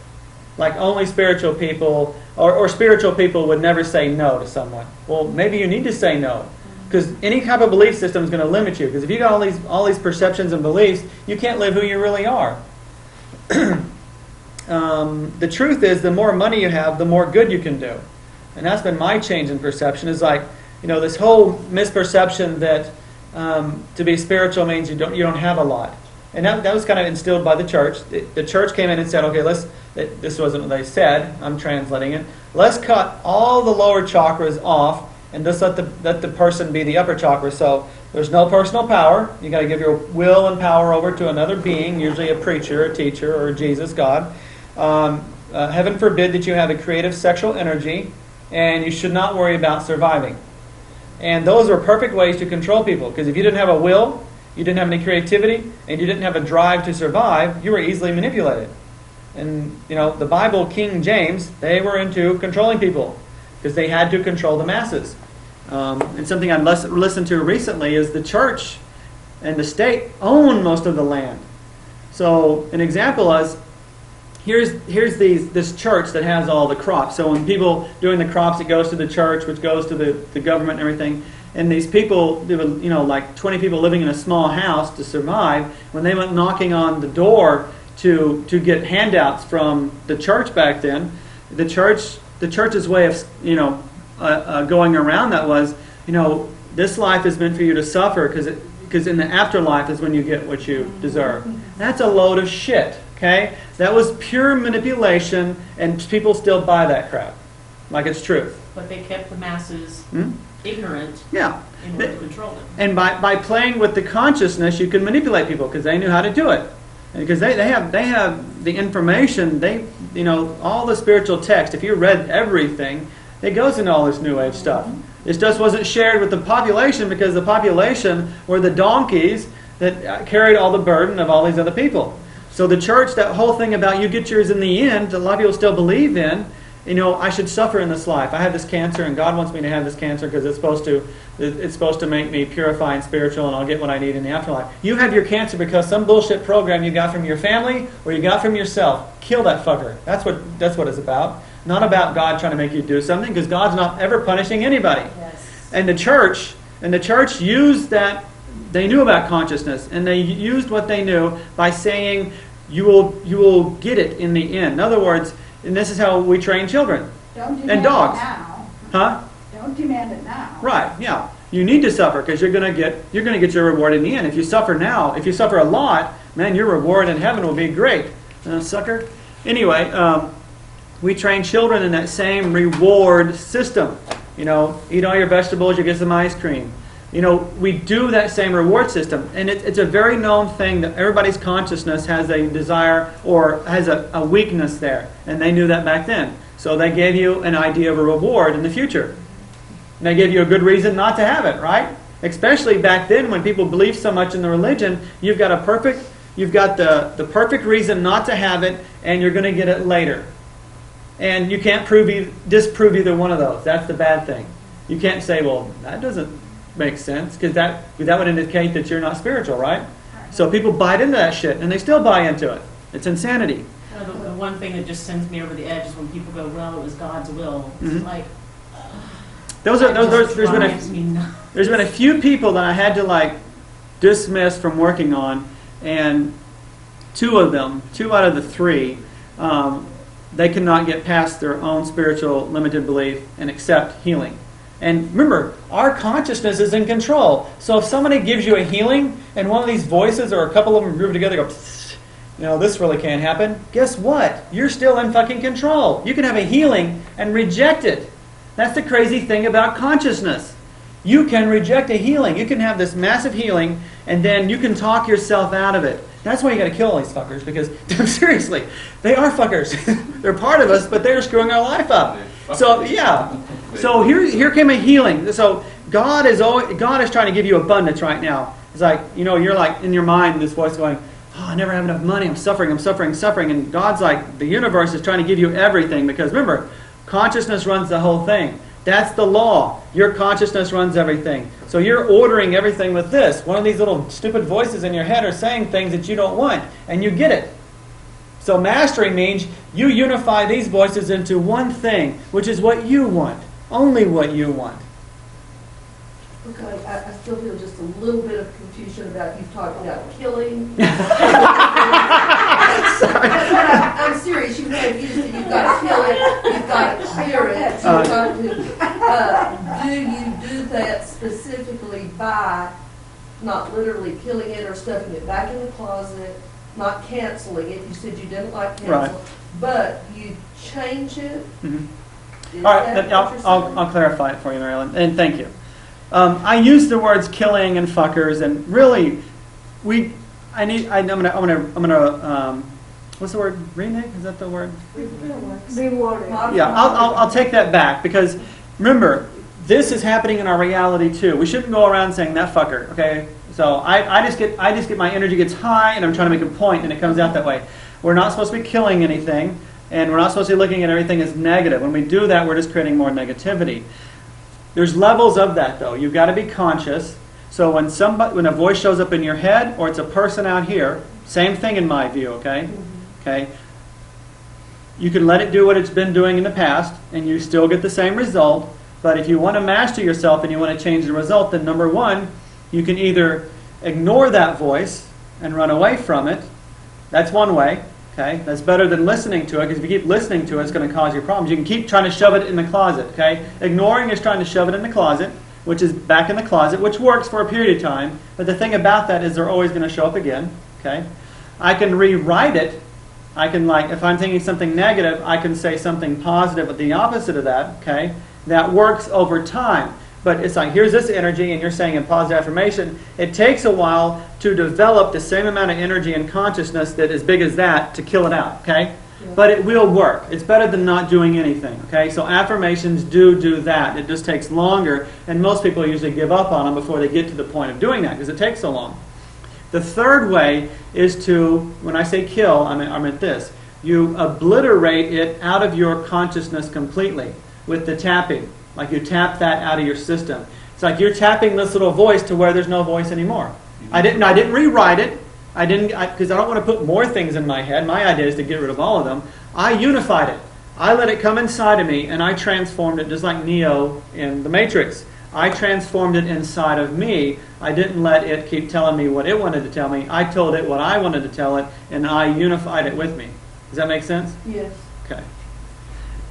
Like only spiritual people, or spiritual people would never say no to someone. Well, maybe you need to say no. Because any type of belief system is going to limit you. Because if you got all these perceptions and beliefs, you can't live who you really are. The truth is, the more money you have, the more good you can do. And that's been my change in perception. Is like, this whole misperception that to be spiritual means you don't have a lot. And that was kind of instilled by the church. The church came in and said, okay, this wasn't what they said, I'm translating it. Let's cut all the lower chakras off, and just let the person be the upper chakra. So there's no personal power. You got to give your will and power over to another being, usually a preacher, a teacher, or Jesus, God. Heaven forbid that you have a creative sexual energy, and you should not worry about surviving. And those are perfect ways to control people, because if you didn't have a will, you didn't have any creativity, and you didn't have a drive to survive, you were easily manipulated. And the Bible, King James, they were into controlling people, because they had to control the masses. And something I listened to recently is the church and the state own most of the land. So an example is, here's this church that has all the crops. So when people doing the crops, it goes to the church, which goes to the government and everything. And these people, like 20 people living in a small house to survive, when they went knocking on the door to get handouts from the church back then, the church's way of going around that was, this life is meant for you to suffer, because in the afterlife is when you get what you deserve. That's a load of shit. Okay, that was pure manipulation, and people still buy that crap like it's truth. But they kept the masses ignorant in order to control them. And by playing with the consciousness, you can manipulate people, because they knew how to do it. Because they have the information, all the spiritual text. If you read everything, it goes into all this New Age stuff. It just wasn't shared with the population, because the population were the donkeys that carried all the burden of all these other people. So the church, that whole thing about you get yours in the end, a lot of people still believe in, I should suffer in this life. I have this cancer, and God wants me to have this cancer because it's supposed to make me purify and spiritual, and I'll get what I need in the afterlife. You have your cancer because some bullshit program you got from your family or you got from yourself. Kill that fucker. That's what it's about. Not about God trying to make you do something, because God's not ever punishing anybody. Yes. And the church used that. They knew about consciousness, and they used what they knew by saying, you will get it in the end. In other words, and this is how we train children. Don't demand and dogs. it now. Huh? Don't demand it now. Right, yeah. You need to suffer because you're gonna get your reward in the end. If you suffer now, if you suffer a lot, man, your reward in heaven will be great. Sucker. Anyway, we train children in that same reward system. Eat all your vegetables, you get some ice cream. We do that same reward system. And it's a very known thing that everybody's consciousness has a desire or has a weakness there. And they knew that back then. So they gave you an idea of a reward in the future. And they gave you a good reason not to have it, right? Especially back then when people believed so much in the religion, you've got the perfect reason not to have it, and you're going to get it later. And you can't disprove either one of those. That's the bad thing. You can't say, well, that doesn't make sense, because that would indicate that you're not spiritual, right? So people bite into that shit, and they still buy into it. It's insanity. The one thing that just sends me over the edge is when people go, well, it was God's will. It's like... There's been a few people that I had to dismiss from working on, and two out of the three, they cannot get past their own spiritual limited belief and accept healing. And remember, our consciousness is in control. So if somebody gives you a healing, and one of these voices or a couple of them group together go, this really can't happen. Guess what? You're still in fucking control. You can have a healing and reject it. That's the crazy thing about consciousness. You can reject a healing. You can have this massive healing, and then you can talk yourself out of it. That's why you got to kill all these fuckers, because seriously, they are fuckers. They're part of us, but they're screwing our life up. So yeah. So here came a healing. So God is trying to give you abundance right now. It's like, you're like in your mind, this voice going, oh, I never have enough money. I'm suffering. And God's like, the universe is trying to give you everything, because remember, consciousness runs the whole thing. That's the law. Your consciousness runs everything. So you're ordering everything with this. One of these little stupid voices in your head are saying things that you don't want, and you get it. So mastery means you unify these voices into one thing, which is what you want. Only what you want. Okay, I still feel just a little bit of confusion about you talking about killing. Sorry. I'm serious. You've got to kill it. You've got to clear it. Do you do that specifically by not literally killing it or stuffing it back in the closet, not canceling it? You said you didn't like cancel, right, but you change it. Mm-hmm. All right, I'll clarify it for you, Marilyn, and thank you. I use the words killing and fuckers, and really, I'm gonna what's the word? Renege? Is that the word? Rewarded. Yeah, I'll take that back, because remember, this is happening in our reality too. We shouldn't go around saying that fucker. Okay, so I just get my energy gets high, and I'm trying to make a point, and it comes out that way. We're not supposed to be killing anything, and we're not supposed to be looking at everything as negative. When we do that, we're just creating more negativity. There's levels of that, though. You've got to be conscious. So when a voice shows up in your head, or it's a person out here, same thing in my view, okay? Okay. You can let it do what it's been doing in the past, and you still get the same result. But if you want to master yourself and you want to change the result, then number one, you can either ignore that voice and run away from it. That's one way. Okay, that's better than listening to it, because if you keep listening to it, it's going to cause you problems. You can keep trying to shove it in the closet. Okay, ignoring is trying to shove it in the closet, which is back in the closet, which works for a period of time. But the thing about that is they're always going to show up again. Okay, I can rewrite it. I can, if I'm thinking something negative, I can say something positive, but the opposite of that. Okay, that works over time. But it's like, here's this energy, and you're saying a positive affirmation. It takes a while to develop the same amount of energy and consciousness that is big as that to kill it out, okay? Yeah. But it will work. It's better than not doing anything, okay? So affirmations do that. It just takes longer, and most people usually give up on them before they get to the point of doing that, because it takes so long. The third way is to, when I say kill, I mean this. You obliterate it out of your consciousness completely with the tapping. Like you tap that out of your system. It's like you're tapping this little voice to where there's no voice anymore. I didn't rewrite it. Because I don't want to put more things in my head. My idea is to get rid of all of them. I unified it. I let it come inside of me, and I transformed it just like Neo in The Matrix. I transformed it inside of me. I didn't let it keep telling me what it wanted to tell me. I told it what I wanted to tell it, and I unified it with me. Does that make sense? Yes. Okay.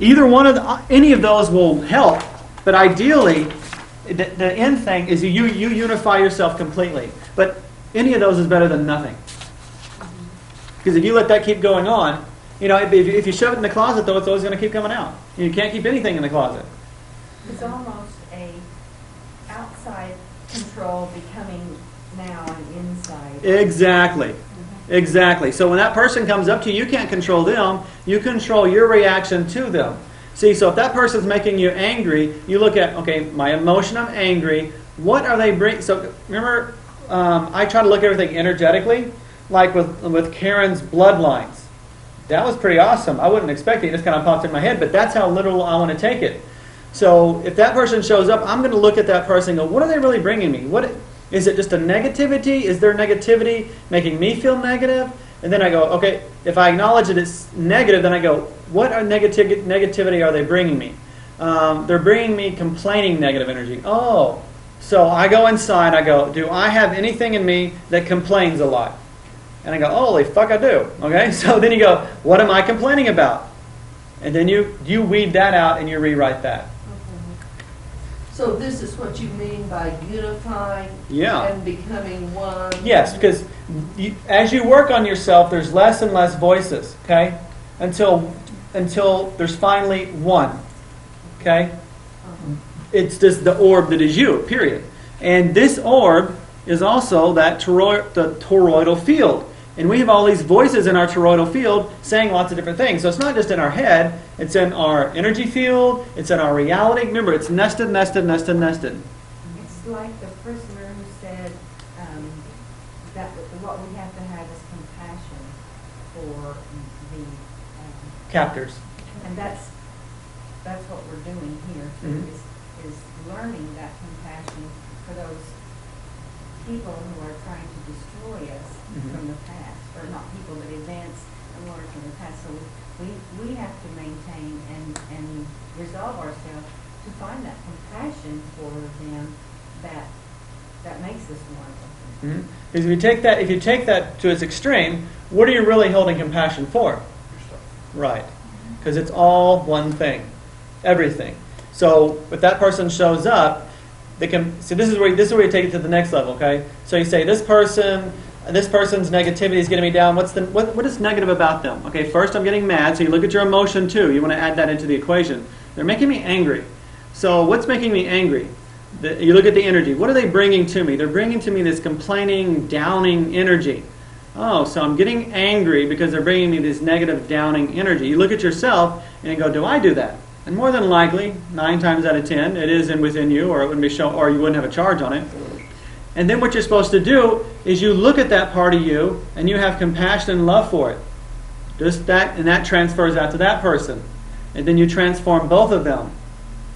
Either one of any of those will help, but ideally, the end thing is you unify yourself completely. But any of those is better than nothing. Because if you let that keep going on, if you shove it in the closet, though, it's always going to keep coming out. You can't keep anything in the closet. It's almost a outside control becoming now an inside. Exactly. Exactly. So when that person comes up to you, you can't control them. You control your reaction to them. See, so if that person's making you angry, you look at, okay, my emotion, I'm angry. What are they bringing? So remember, I try to look at everything energetically, like with Karen's bloodlines. That was pretty awesome. I wouldn't expect it. It just kind of popped in my head, but that's how literal I want to take it. So if that person shows up, I'm going to look at that person and go, what are they really bringing me? What is it? Just a negativity? Is their negativity making me feel negative? And then I go, okay, if I acknowledge that it's negative, then I go, what negativity are they bringing me? They're bringing me complaining negative energy. Oh, so I go inside, I go, do I have anything in me that complains a lot? And I go, holy fuck, I do. Okay, so then you go, what am I complaining about? And then you weed that out and you rewrite that. So this is what you mean by unifying and becoming one? Yes, because as you work on yourself, there's less and less voices, okay? Until there's finally one, okay? It's just the orb that is you, period. And this orb is also the toroidal field. And we have all these voices in our toroidal field saying lots of different things. So it's not just in our head, it's in our energy field, it's in our reality. Remember, it's nested, nested, nested, nested. It's like the prisoner who said that what we have to have is compassion for the captors. And that's what we're doing here too, is learning that compassion for those people who are trying to destroy us from the past, or not people, but events and learn from the past. So we have to maintain and resolve ourselves to find that compassion for them that makes us one. Because if you take that to its extreme, what are you really holding compassion for? Right. Because it's all one thing, everything. So if that person shows up, they can. So this is where you take it to the next level. Okay. So you say this person's negativity is getting me down. What is negative about them? Okay. First, I'm getting mad. So you look at your emotion too. You want to add that into the equation. They're making me angry. So what's making me angry? You look at the energy. What are they bringing to me? They're bringing to me this complaining, downing energy. Oh, so I'm getting angry because they're bringing me this negative, downing energy. You look at yourself and you go, do I do that? And more than likely, 9 times out of 10, it is within you, or it wouldn't be shown, or you wouldn't have a charge on it. And then what you're supposed to do is you look at that part of you and you have compassion and love for it. Just that, and that transfers out to that person. And then you transform both of them.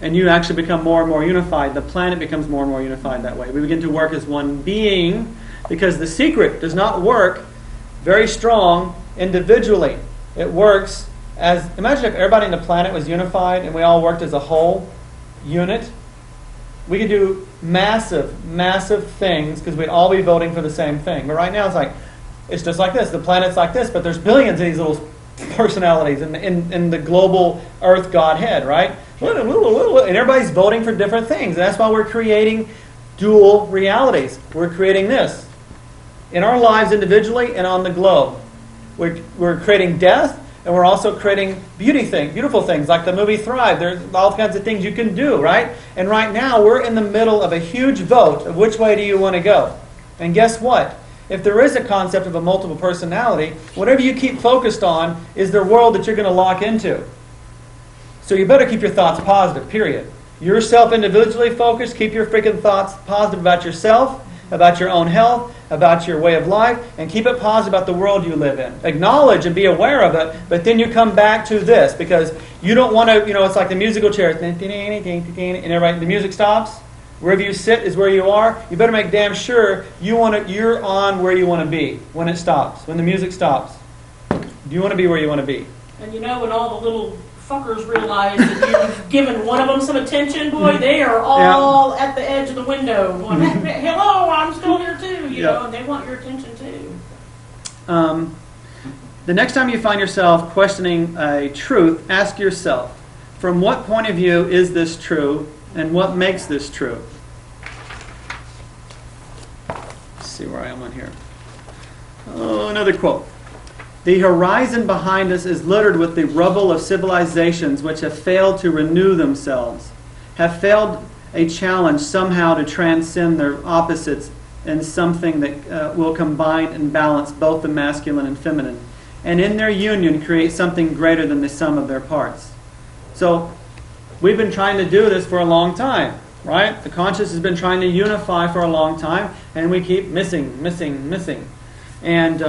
And you actually become more and more unified. The planet becomes more and more unified that way. We begin to work as one being, because the secret does not work very strong individually. It works as, imagine if everybody on the planet was unified and we all worked as a whole unit. We could do massive, massive things because we'd all be voting for the same thing. But right now it's just like this. The planet's like this, but there's billions of these little personalities in the global Earth Godhead, right? And everybody's voting for different things. And that's why we're creating dual realities. We're creating this in our lives individually and on the globe. We're creating death, and we're also creating beautiful things, like the movie Thrive. There's all kinds of things you can do, right? And right now, we're in the middle of a huge vote of which way do you want to go. And guess what? If there is a concept of a multiple personality, whatever you keep focused on is the world that you're going to lock into. So you better keep your thoughts positive, period. Yourself individually focused, keep your freaking thoughts positive about yourself, about your own health, about your way of life, and keep it positive about the world you live in. Acknowledge and be aware of it, but then you come back to this, because you don't want to, it's like the musical chairs, and everybody, the music stops. Wherever you sit is where you are. You better make damn sure you're on where you want to be when it stops, when the music stops. You want to be where you want to be. And when all the little fuckers realize that you've given one of them some attention, boy, they are all at the edge of the window going, hello, I'm still here too, you know, and they want your attention too. The next time you find yourself questioning a truth, ask yourself, from what point of view is this true, and what makes this true? Let's see where I am on here. Oh, another quote. The horizon behind us is littered with the rubble of civilizations which have failed to renew themselves, have failed a challenge somehow to transcend their opposites in something that will combine and balance both the masculine and feminine, and in their union create something greater than the sum of their parts. So, we've been trying to do this for a long time, right? The conscious has been trying to unify for a long time, and we keep missing. And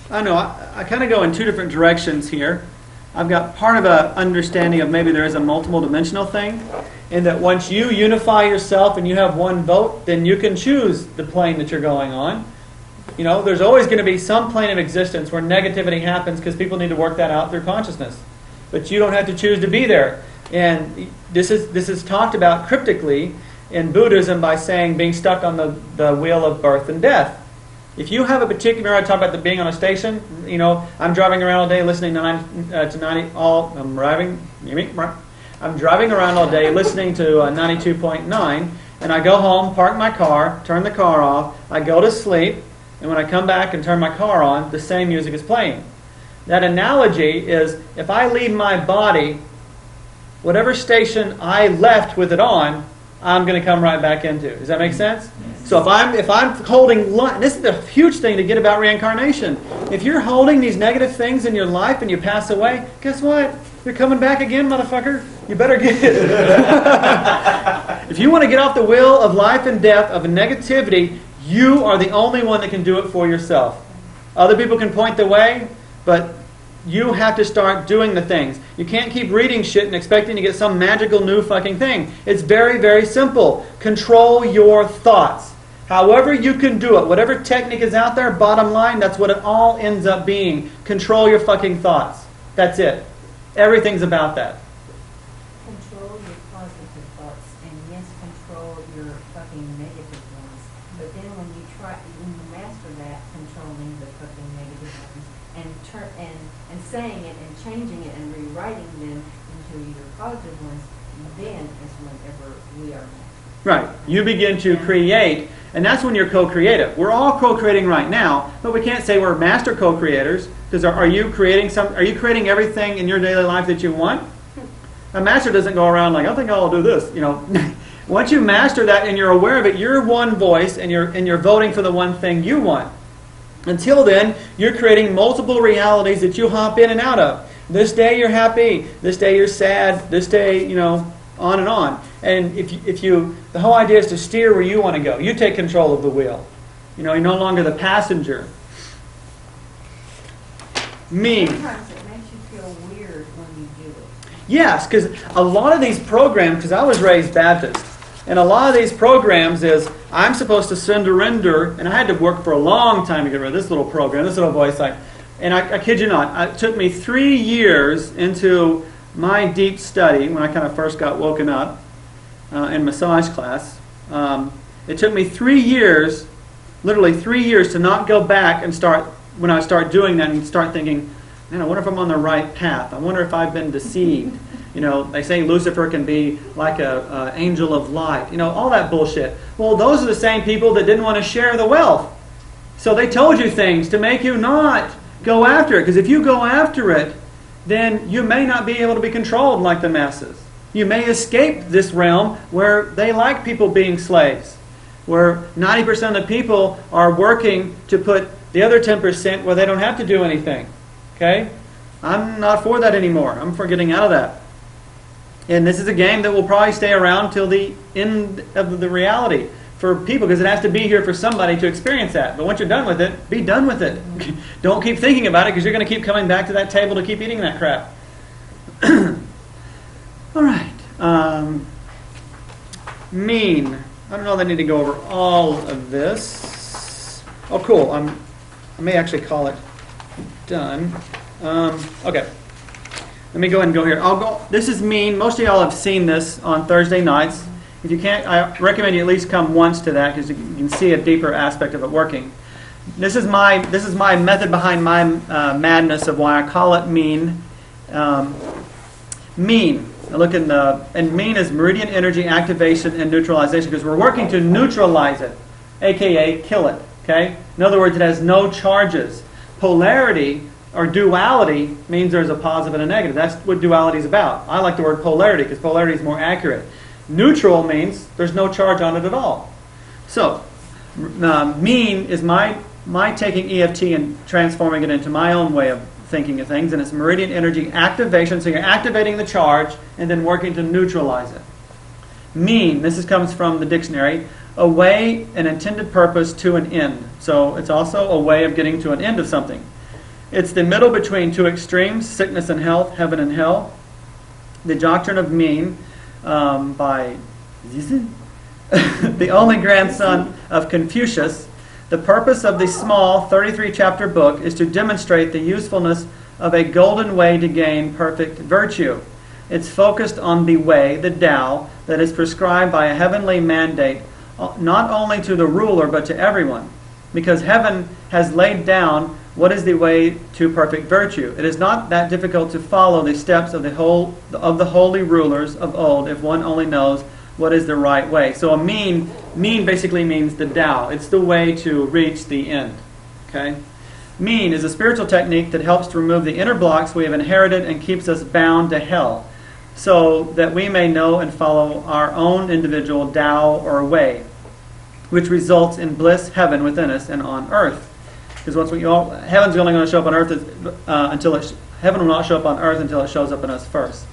I don't know, I kind of go in two different directions here. I've got part of an understanding of maybe there is a multiple dimensional thing, and that once you unify yourself and you have one vote, then you can choose the plane that you're going on. There's always going to be some plane of existence where negativity happens because people need to work that out through consciousness. But you don't have to choose to be there. And this is talked about cryptically in Buddhism by saying being stuck on the wheel of birth and death. If you have a particular, I talk about being on a station. I'm driving around all day listening to 90. I'm driving around all day listening to 92.9, and I go home, park my car, turn the car off. I go to sleep, and when I come back and turn my car on, the same music is playing. That analogy is if I leave my body, whatever station I left with it on, I'm going to come right back into. Does that make sense? So if I'm holding, this is a huge thing to get about reincarnation. If you're holding these negative things in your life and you pass away, guess what? You're coming back again, motherfucker. You better get it. If you want to get off the wheel of life and death, of negativity, you are the only one that can do it for yourself. Other people can point the way, but you have to start doing the things. You can't keep reading shit and expecting to get some magical new fucking thing. It's very, very simple. Control your thoughts. However you can do it, whatever technique is out there, bottom line, that's what it all ends up being. Control your fucking thoughts. That's it. Everything's about that. Control your positive thoughts, and yes, control your fucking negative ones. But then when you master that, controlling the fucking negative ones, and saying it and changing it and rewriting them into your positive ones, then is whenever we are master. Right. You begin to create, and that's when you're co-creative. We're all co-creating right now, but we can't say we're master co-creators, because are you creating everything in your daily life that you want? A master doesn't go around like, I think I'll do this. Once you master that and you're aware of it, you're one voice and you're voting for the one thing you want. Until then, you're creating multiple realities that you hop in and out of. This day you're happy, this day you're sad, this day, on and on. And the whole idea is to steer where you want to go. You take control of the wheel. You're no longer the passenger. Me. Sometimes it makes you feel weird when you do it. Yes, because a lot of these programs, because I was raised Baptist, and a lot of these programs is, I'm supposed to surrender, and I had to work for a long time to get rid of this little program, this little voice. And I kid you not, it took me 3 years into my deep study, when I kind of first got woken up in massage class. It took me 3 years, literally 3 years, to not go back and when I start doing that and start thinking, man, I wonder if I'm on the right path. I wonder if I've been deceived. They say Lucifer can be like an angel of light. All that bullshit. Well, those are the same people that didn't want to share the wealth. So they told you things to make you not go after it. Because if you go after it, then you may not be able to be controlled like the masses. You may escape this realm where they like people being slaves. Where 90% of the people are working to put the other 10% where they don't have to do anything. Okay? I'm not for that anymore. I'm for getting out of that. And this is a game that will probably stay around till the end of the reality. for people because it has to be here for somebody to experience that. But once you're done with it, be done with it. Don't keep thinking about it because you're going to keep coming back to that table to keep eating that crap. All right. Mean. I don't know that I need to go over all of this. Oh, cool. I may actually call it done. Okay. Let me go ahead and go here. This is mean. Most of y'all have seen this on Thursday nights. If you can't, I recommend you at least come once to that because you can see a deeper aspect of it working. This is my method behind my madness of why I call it mean. Mean. I look in and mean is meridian energy activation and neutralization because we're working to neutralize it, aka kill it. Okay. In other words, it has no charges. Polarity or duality means there's a positive and a negative. That's what duality is about. I like the word polarity because polarity is more accurate. Neutral means there's no charge on it at all. So, mean is my taking EFT and transforming it into my own way of thinking of things, and it's meridian energy activation. So you're activating the charge and then working to neutralize it. Mean, comes from the dictionary, a way, an intended purpose to an end. So it's also a way of getting to an end of something. It's the middle between two extremes, sickness and health, heaven and hell. The doctrine of mean by the only grandson of Confucius. The purpose of the small 33-chapter book is to demonstrate the usefulness of a golden way to gain perfect virtue. It's focused on the way, the Tao, that is prescribed by a heavenly mandate, not only to the ruler but to everyone, because heaven has laid down what is the way to perfect virtue. It is not that difficult to follow the steps of the holy rulers of old if one only knows what is the right way. So a mean basically means the Tao. It's the way to reach the end. Okay? Mean is a spiritual technique that helps to remove the inner blocks we have inherited and keeps us bound to hell, so that we may know and follow our own individual Tao or way, which results in bliss, heaven within us and on earth. Because heaven's only going to show up on earth heaven will not show up on earth until it shows up in us first.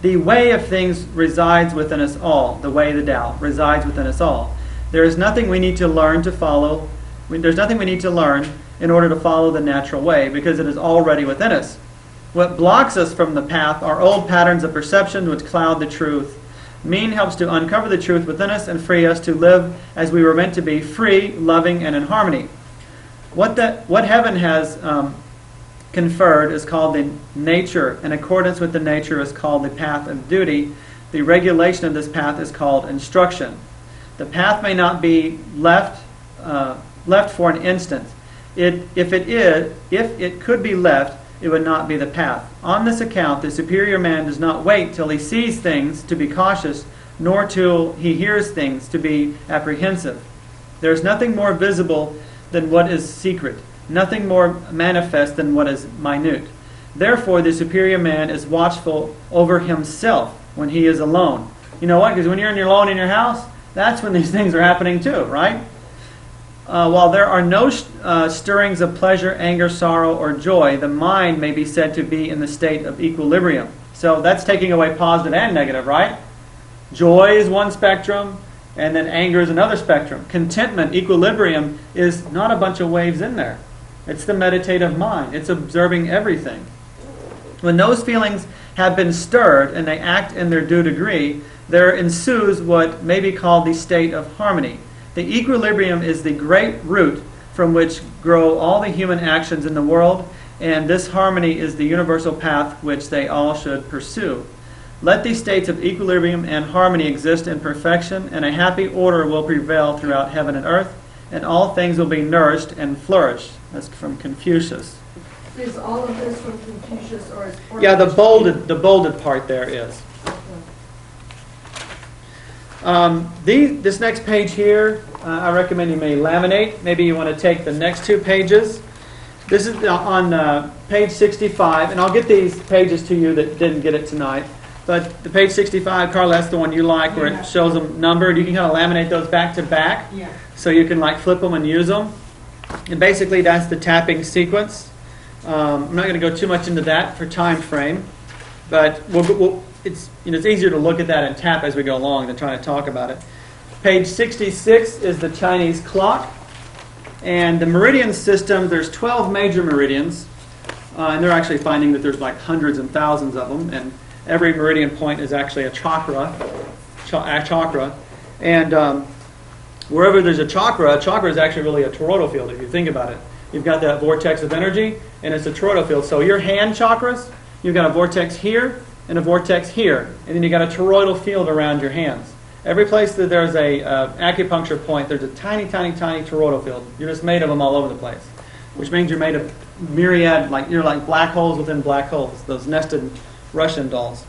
The way of things resides within us all. The way, the Tao, resides within us all. There is nothing we need to learn to follow. There's nothing we need to learn in order to follow the natural way, because it is already within us. What blocks us from the path are old patterns of perception which cloud the truth. Mean helps to uncover the truth within us and free us to live as we were meant to be, free, loving, and in harmony. What heaven has conferred is called the nature. In accordance with the nature is called the path of duty. The regulation of this path is called instruction. The path may not be left for an instant. If it could be left, it would not be the path. On this account, the superior man does not wait till he sees things to be cautious, nor till he hears things to be apprehensive. There is nothing more visible than what is secret, nothing more manifest than what is minute. Therefore, the superior man is watchful over himself when he is alone. You know what? Because when you're alone in your house, that's when these things are happening too, right? While there are no stirrings of pleasure, anger, sorrow, or joy, the mind may be said to be in the state of equilibrium. So that's taking away positive and negative, right? Joy is one spectrum, and then anger is another spectrum. Contentment, equilibrium, is not a bunch of waves in there. It's the meditative mind. It's observing everything. When those feelings have been stirred and they act in their due degree, there ensues what may be called the state of harmony. The equilibrium is the great root from which grow all the human actions in the world, and this harmony is the universal path which they all should pursue. Let these states of equilibrium and harmony exist in perfection, and a happy order will prevail throughout heaven and earth, and all things will be nourished and flourish. That's from Confucius. Is all of this from Confucius, or is Yeah, the bolded part there is. This next page here, I recommend you may laminate. Maybe you want to take the next two pages. This is on page 65, and I'll get these pages to you that didn't get it tonight. But the page 65, Carla, that's the one you like, where it shows them numbered. You can kind of laminate those back to back, so you can like flip them and use them. And basically, that's the tapping sequence. I'm not going to go too much into that for time frame, but it's easier to look at that and tap as we go along than trying to talk about it. Page 66 is the Chinese clock. And the meridian system, there's 12 major meridians. And they're actually finding that there's like hundreds and thousands of them. And every meridian point is actually a chakra. And wherever there's a chakra is actually really a toroidal field, if you think about it. You've got that vortex of energy, and it's a toroidal field. So your hand chakras, you've got a vortex here and a vortex here. And then you've got a toroidal field around your hands. Every place that there's a acupuncture point, there's a tiny, tiny, tiny toroidal field. You're just made of them all over the place, which means you're made of myriad, you're like black holes within black holes, those nested Russian dolls.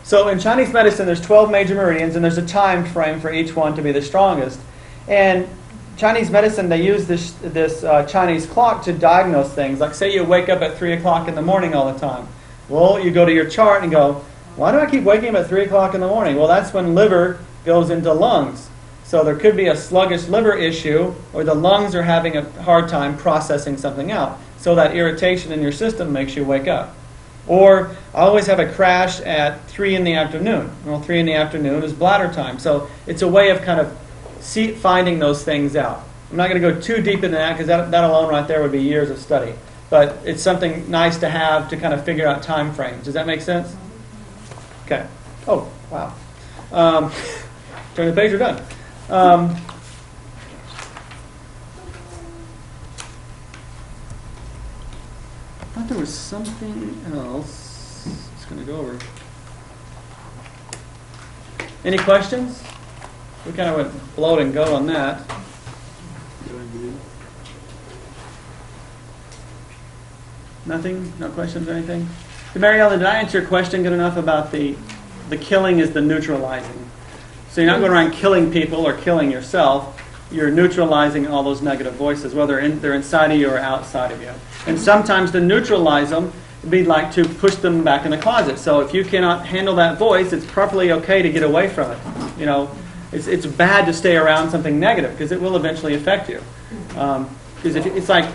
So in Chinese medicine, there's 12 major meridians, and there's a time frame for each one to be the strongest. And Chinese medicine, they use this Chinese clock to diagnose things. Like say you wake up at 3 o'clock in the morning all the time. Well, you go to your chart and go, why do I keep waking up at 3 o'clock in the morning? Well, that's when liver goes into lungs. So there could be a sluggish liver issue, or the lungs are having a hard time processing something out. So that irritation in your system makes you wake up. Or I always have a crash at 3 in the afternoon. Well, 3 in the afternoon is bladder time. So it's a way of kind of finding those things out. I'm not going to go too deep into that because that alone right there would be years of study. But it's something nice to have to kind of figure out time frames. Does that make sense? Okay. Oh, wow. Turn the page, we're done. I thought there was something else. Just going to go over. Any questions? We kind of went float and go on that. Nothing? No questions or anything? So Mary Ellen, did I answer your question good enough about the killing is the neutralizing? So you're not going around killing people or killing yourself. You're neutralizing all those negative voices, whether they're inside of you or outside of you. And sometimes to neutralize them would be like to push them back in the closet. So if you cannot handle that voice, it's perfectly okay to get away from it. You know, it's bad to stay around something negative because it will eventually affect you. Because it's like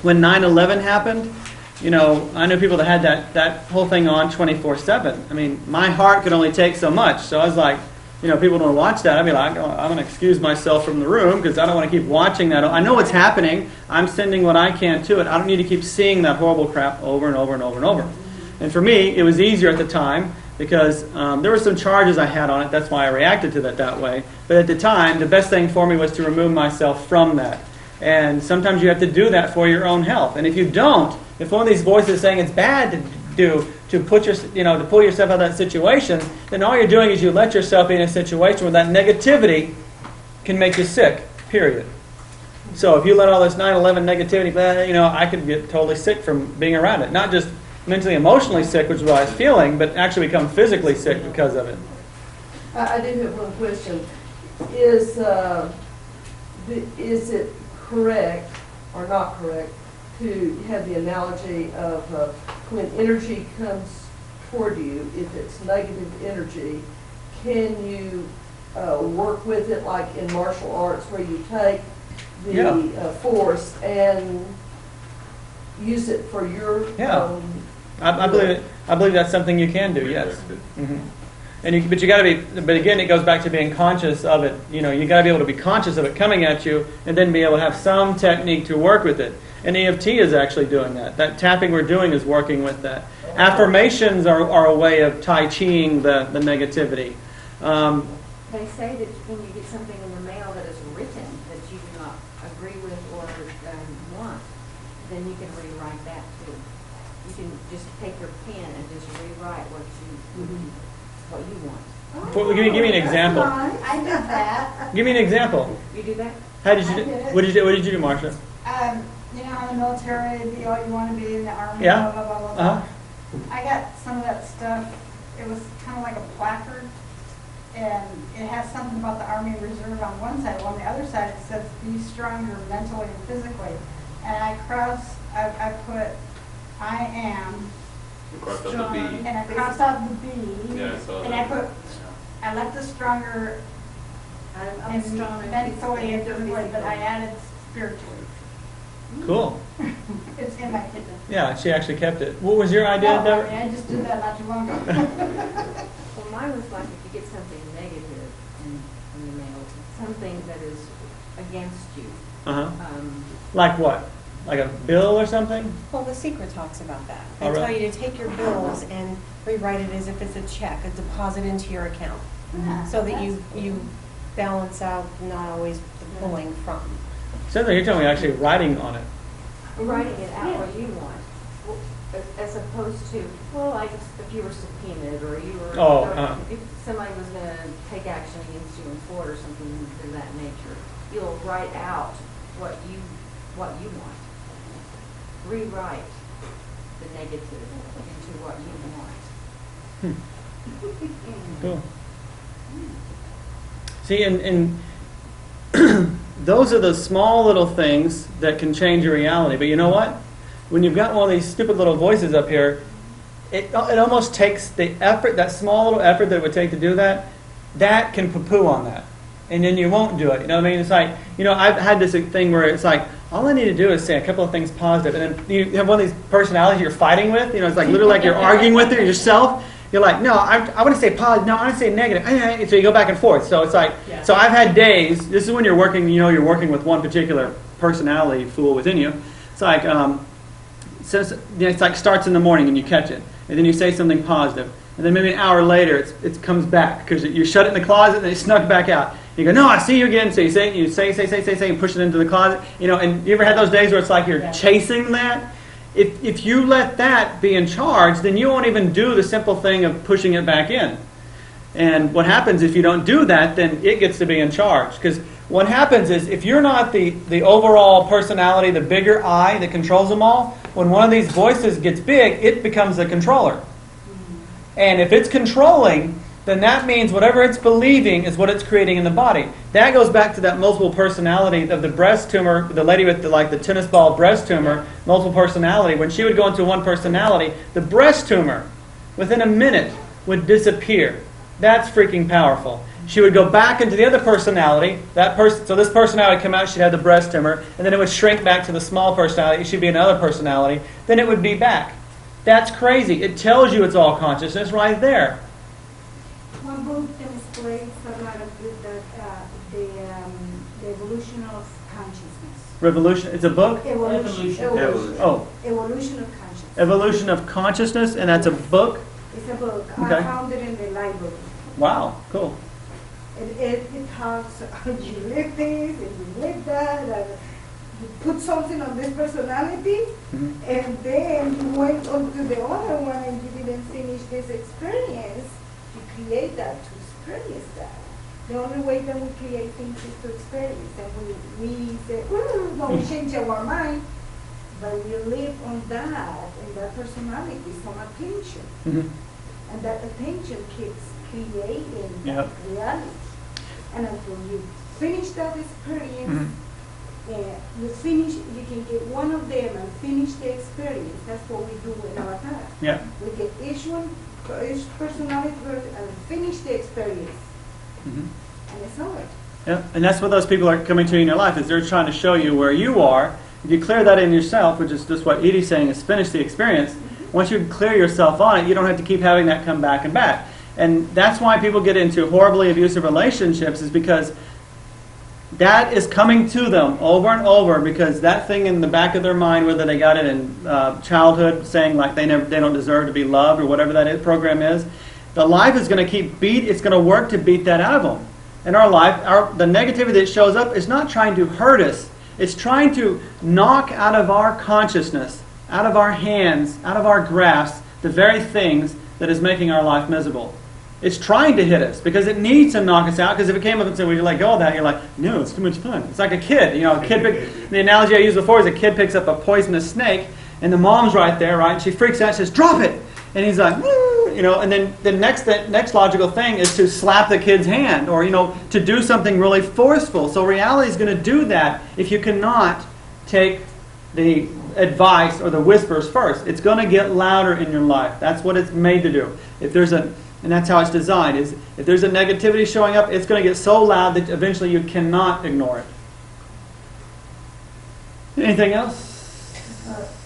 when 9/11 happened, you know, I know people that had that whole thing on 24/7. I mean, my heart could only take so much. So I was like, you know, people don't watch that. I'd be like, I'm going to excuse myself from the room because I don't want to keep watching that. I know what's happening. I'm sending what I can to it. I don't need to keep seeing that horrible crap over and over and over and over. And for me, it was easier at the time because there were some charges I had on it. That's why I reacted to that way. But at the time, the best thing for me was to remove myself from that. And sometimes you have to do that for your own health. And if you don't, if one of these voices is saying it's bad to do, to pull yourself out of that situation, then all you're doing is you let yourself be in a situation where that negativity can make you sick, period. So if you let all this 9/11 negativity, you know, I could get totally sick from being around it. Not just mentally, emotionally sick, which is what I was feeling, but actually become physically sick because of it. I do have one question. Is it correct or not correct to have the analogy of when energy comes toward you, if it's negative energy, can you work with it like in martial arts where you take the force and use it for your own? I believe that's something you can do. Yes. Mm-hmm. But you got to be. But again, it goes back to being conscious of it. You know, you got to be able to be conscious of it coming at you, and then be able to have some technique to work with it. And EFT is actually doing that. That tapping we're doing is working with that. Affirmations are a way of Tai Chiing the negativity. They say that when you get something in the mail that is written that you do not agree with or want, then you can rewrite that too. You can just take your pen and just rewrite what you want. Give me an example. I did that. Give me an example. You do that? How did you do? What did you do, Marsha? You know how in the military, be all you want to be in the army, Yeah. blah, blah, blah, blah, blah. I got some of that stuff. It was kind of like a placard, and it has something about the Army Reserve on one side. On the other side, it says, be stronger mentally and physically. And I put, I am You crossed out strong, the B. and I crossed out the B, Yeah, I saw and that. I left the stronger I'm strong and mentally and physically, but I added spiritually. Cool. It's in my kitchen. Yeah, she actually kept it. What was your idea, Oh, Deborah? I just did that not too long ago. Well, mine was like if you get something negative in the mail, something that is against you. Like what? Like a bill or something? Well, The Secret talks about that. They Oh, really? tell you to take your bills and rewrite it as if it's a check, a deposit into your account, so that you balance out not always the pulling from. So you're telling me actually writing on it. Writing it out what you want, as opposed to, well, like if you were subpoenaed or you were, if somebody was going to take action against you in court or something of that nature, you'll write out what you want. Rewrite the negative into what you want. Cool. See, and those are the small little things that can change your reality. But you know what? When you've got one of these stupid little voices up here, it almost takes the effort, that small little effort that it would take to do that, that can poo-poo on that. And then you won't do it. You know what I mean? It's like, I've had this thing where it's like, all I need to do is say a couple of things positive. And then you have one of these personalities you're fighting with. It's like literally like you're arguing with it yourself. You're like, no, I want to say positive. No, I want to say negative. So you go back and forth. So it's like, so I've had days, this is when you're working, you're working with one particular personality fool within you. It's like, it's like starts in the morning and you catch it. And then you say something positive. And then maybe an hour later it comes back because you shut it in the closet and it snuck back out. You go, no, I see you again. So you say, and push it into the closet. And you ever had those days where it's like you're chasing that? If you let that be in charge, then you won't even do the simple thing of pushing it back in. And what happens if you don't do that, then it gets to be in charge. Because what happens is if you're not the overall personality, the bigger I that controls them all, when one of these voices gets big, it becomes the controller. And if it's controlling, then that means whatever it's believing is what it's creating in the body. That goes back to that multiple personality of the breast tumor, the lady with the tennis ball breast tumor, multiple personality. When she would go into one personality, the breast tumor, within a minute, would disappear. That's freaking powerful. She would go back into the other personality. So this personality would come out, she'd have the breast tumor, and then it would shrink back to the small personality. She'd be another personality. Then it would be back. That's crazy. It tells you it's all consciousness right there. One book explains a lot of the evolution of consciousness. Revolution. It's a book? Evolution. Oh. Evolution of consciousness. Evolution of Consciousness, and that's a book? It's a book. Okay. I found it in the library. Wow, cool. It talks, you live this, and you live that, and you put something on this personality, and then you went on to the other one and you didn't finish this experience. You create that to experience that. The only way that we create things is to experience. And we say, no, we change our mind, but we live on that, and that personality, some attention. And that attention keeps creating that reality. And until you finish that experience, you can get one of them and finish the experience. That's what we do in our class. Yeah. We get each personality and finish the experience. And it's over. Yeah, and that's what those people are coming to in your life, is they're trying to show you where you are. If you clear that in yourself, which is just what Edie's saying, is finish the experience. Once you clear yourself on it, you don't have to keep having that come back and back. And that's why people get into horribly abusive relationships, is because that is coming to them over and over, because that thing in the back of their mind, whether they got it in childhood, saying like they don't deserve to be loved, or whatever that program is, the life is going to it's going to work to beat that out of them. In our life, the negativity that shows up is not trying to hurt us. It's trying to knock out of our consciousness, out of our hands, out of our grasp, the very things that is making our life miserable. It's trying to hit us because it needs to knock us out. Because if it came up and said, "Will you let go of that?" You're like, "No, it's too much fun." It's like a kid. The analogy I used before is a kid picks up a poisonous snake, and the mom's right there, right? And she freaks out, and says, "Drop it!" And he's like, and then the next logical thing is to slap the kid's hand, or to do something really forceful. So reality is going to do that if you cannot take the advice or the whispers first. It's going to get louder in your life. That's what it's made to do. And that's how it's designed. Is if there's a negativity showing up, it's going to get so loud that eventually you cannot ignore it. Anything else?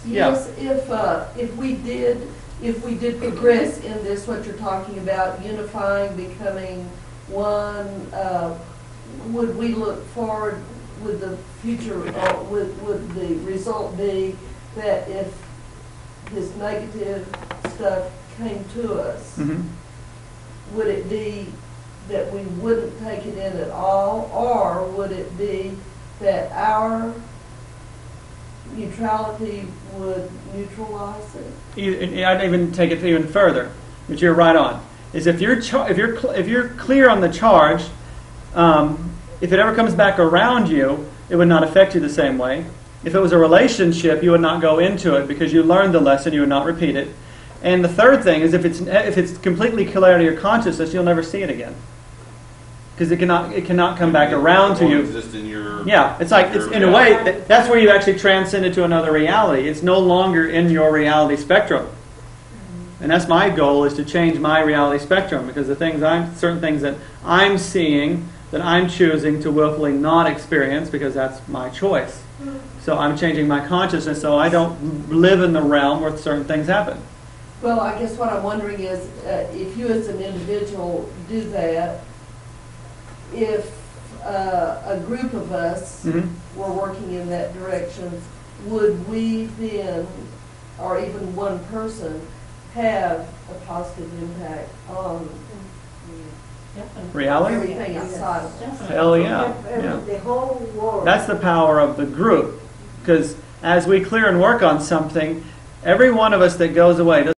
Yes, if we did if we did progress in this, what you're talking about, unifying, becoming one, would we look forward, would the future, would the result be that if this negative stuff came to us, would it be that we wouldn't take it in at all, or would it be that our neutrality would neutralize it? I'd even take it even further, but you're right on. Is if you're clear on the charge, if it ever comes back around you, it would not affect you the same way. If it was a relationship, you would not go into it because you learned the lesson. You would not repeat it. And the third thing is if it's completely clarity or consciousness, you'll never see it again. Because it cannot come back around to you. Exist in your, yeah, it's like it's in a way that's where you actually transcend it to another reality. It's no longer in your reality spectrum, and that's my goal, is to change my reality spectrum, because certain things that I'm seeing that I'm choosing to willfully not experience because that's my choice. So I'm changing my consciousness so I don't live in the realm where certain things happen. Well, I guess what I'm wondering is if you as an individual do that, if a group of us were working in that direction, would we then, or even one person, have a positive impact on reality? everything outside of us? Hell yeah. Yeah. The whole world. That's the power of the group. Because as we clear and work on something, every one of us that goes away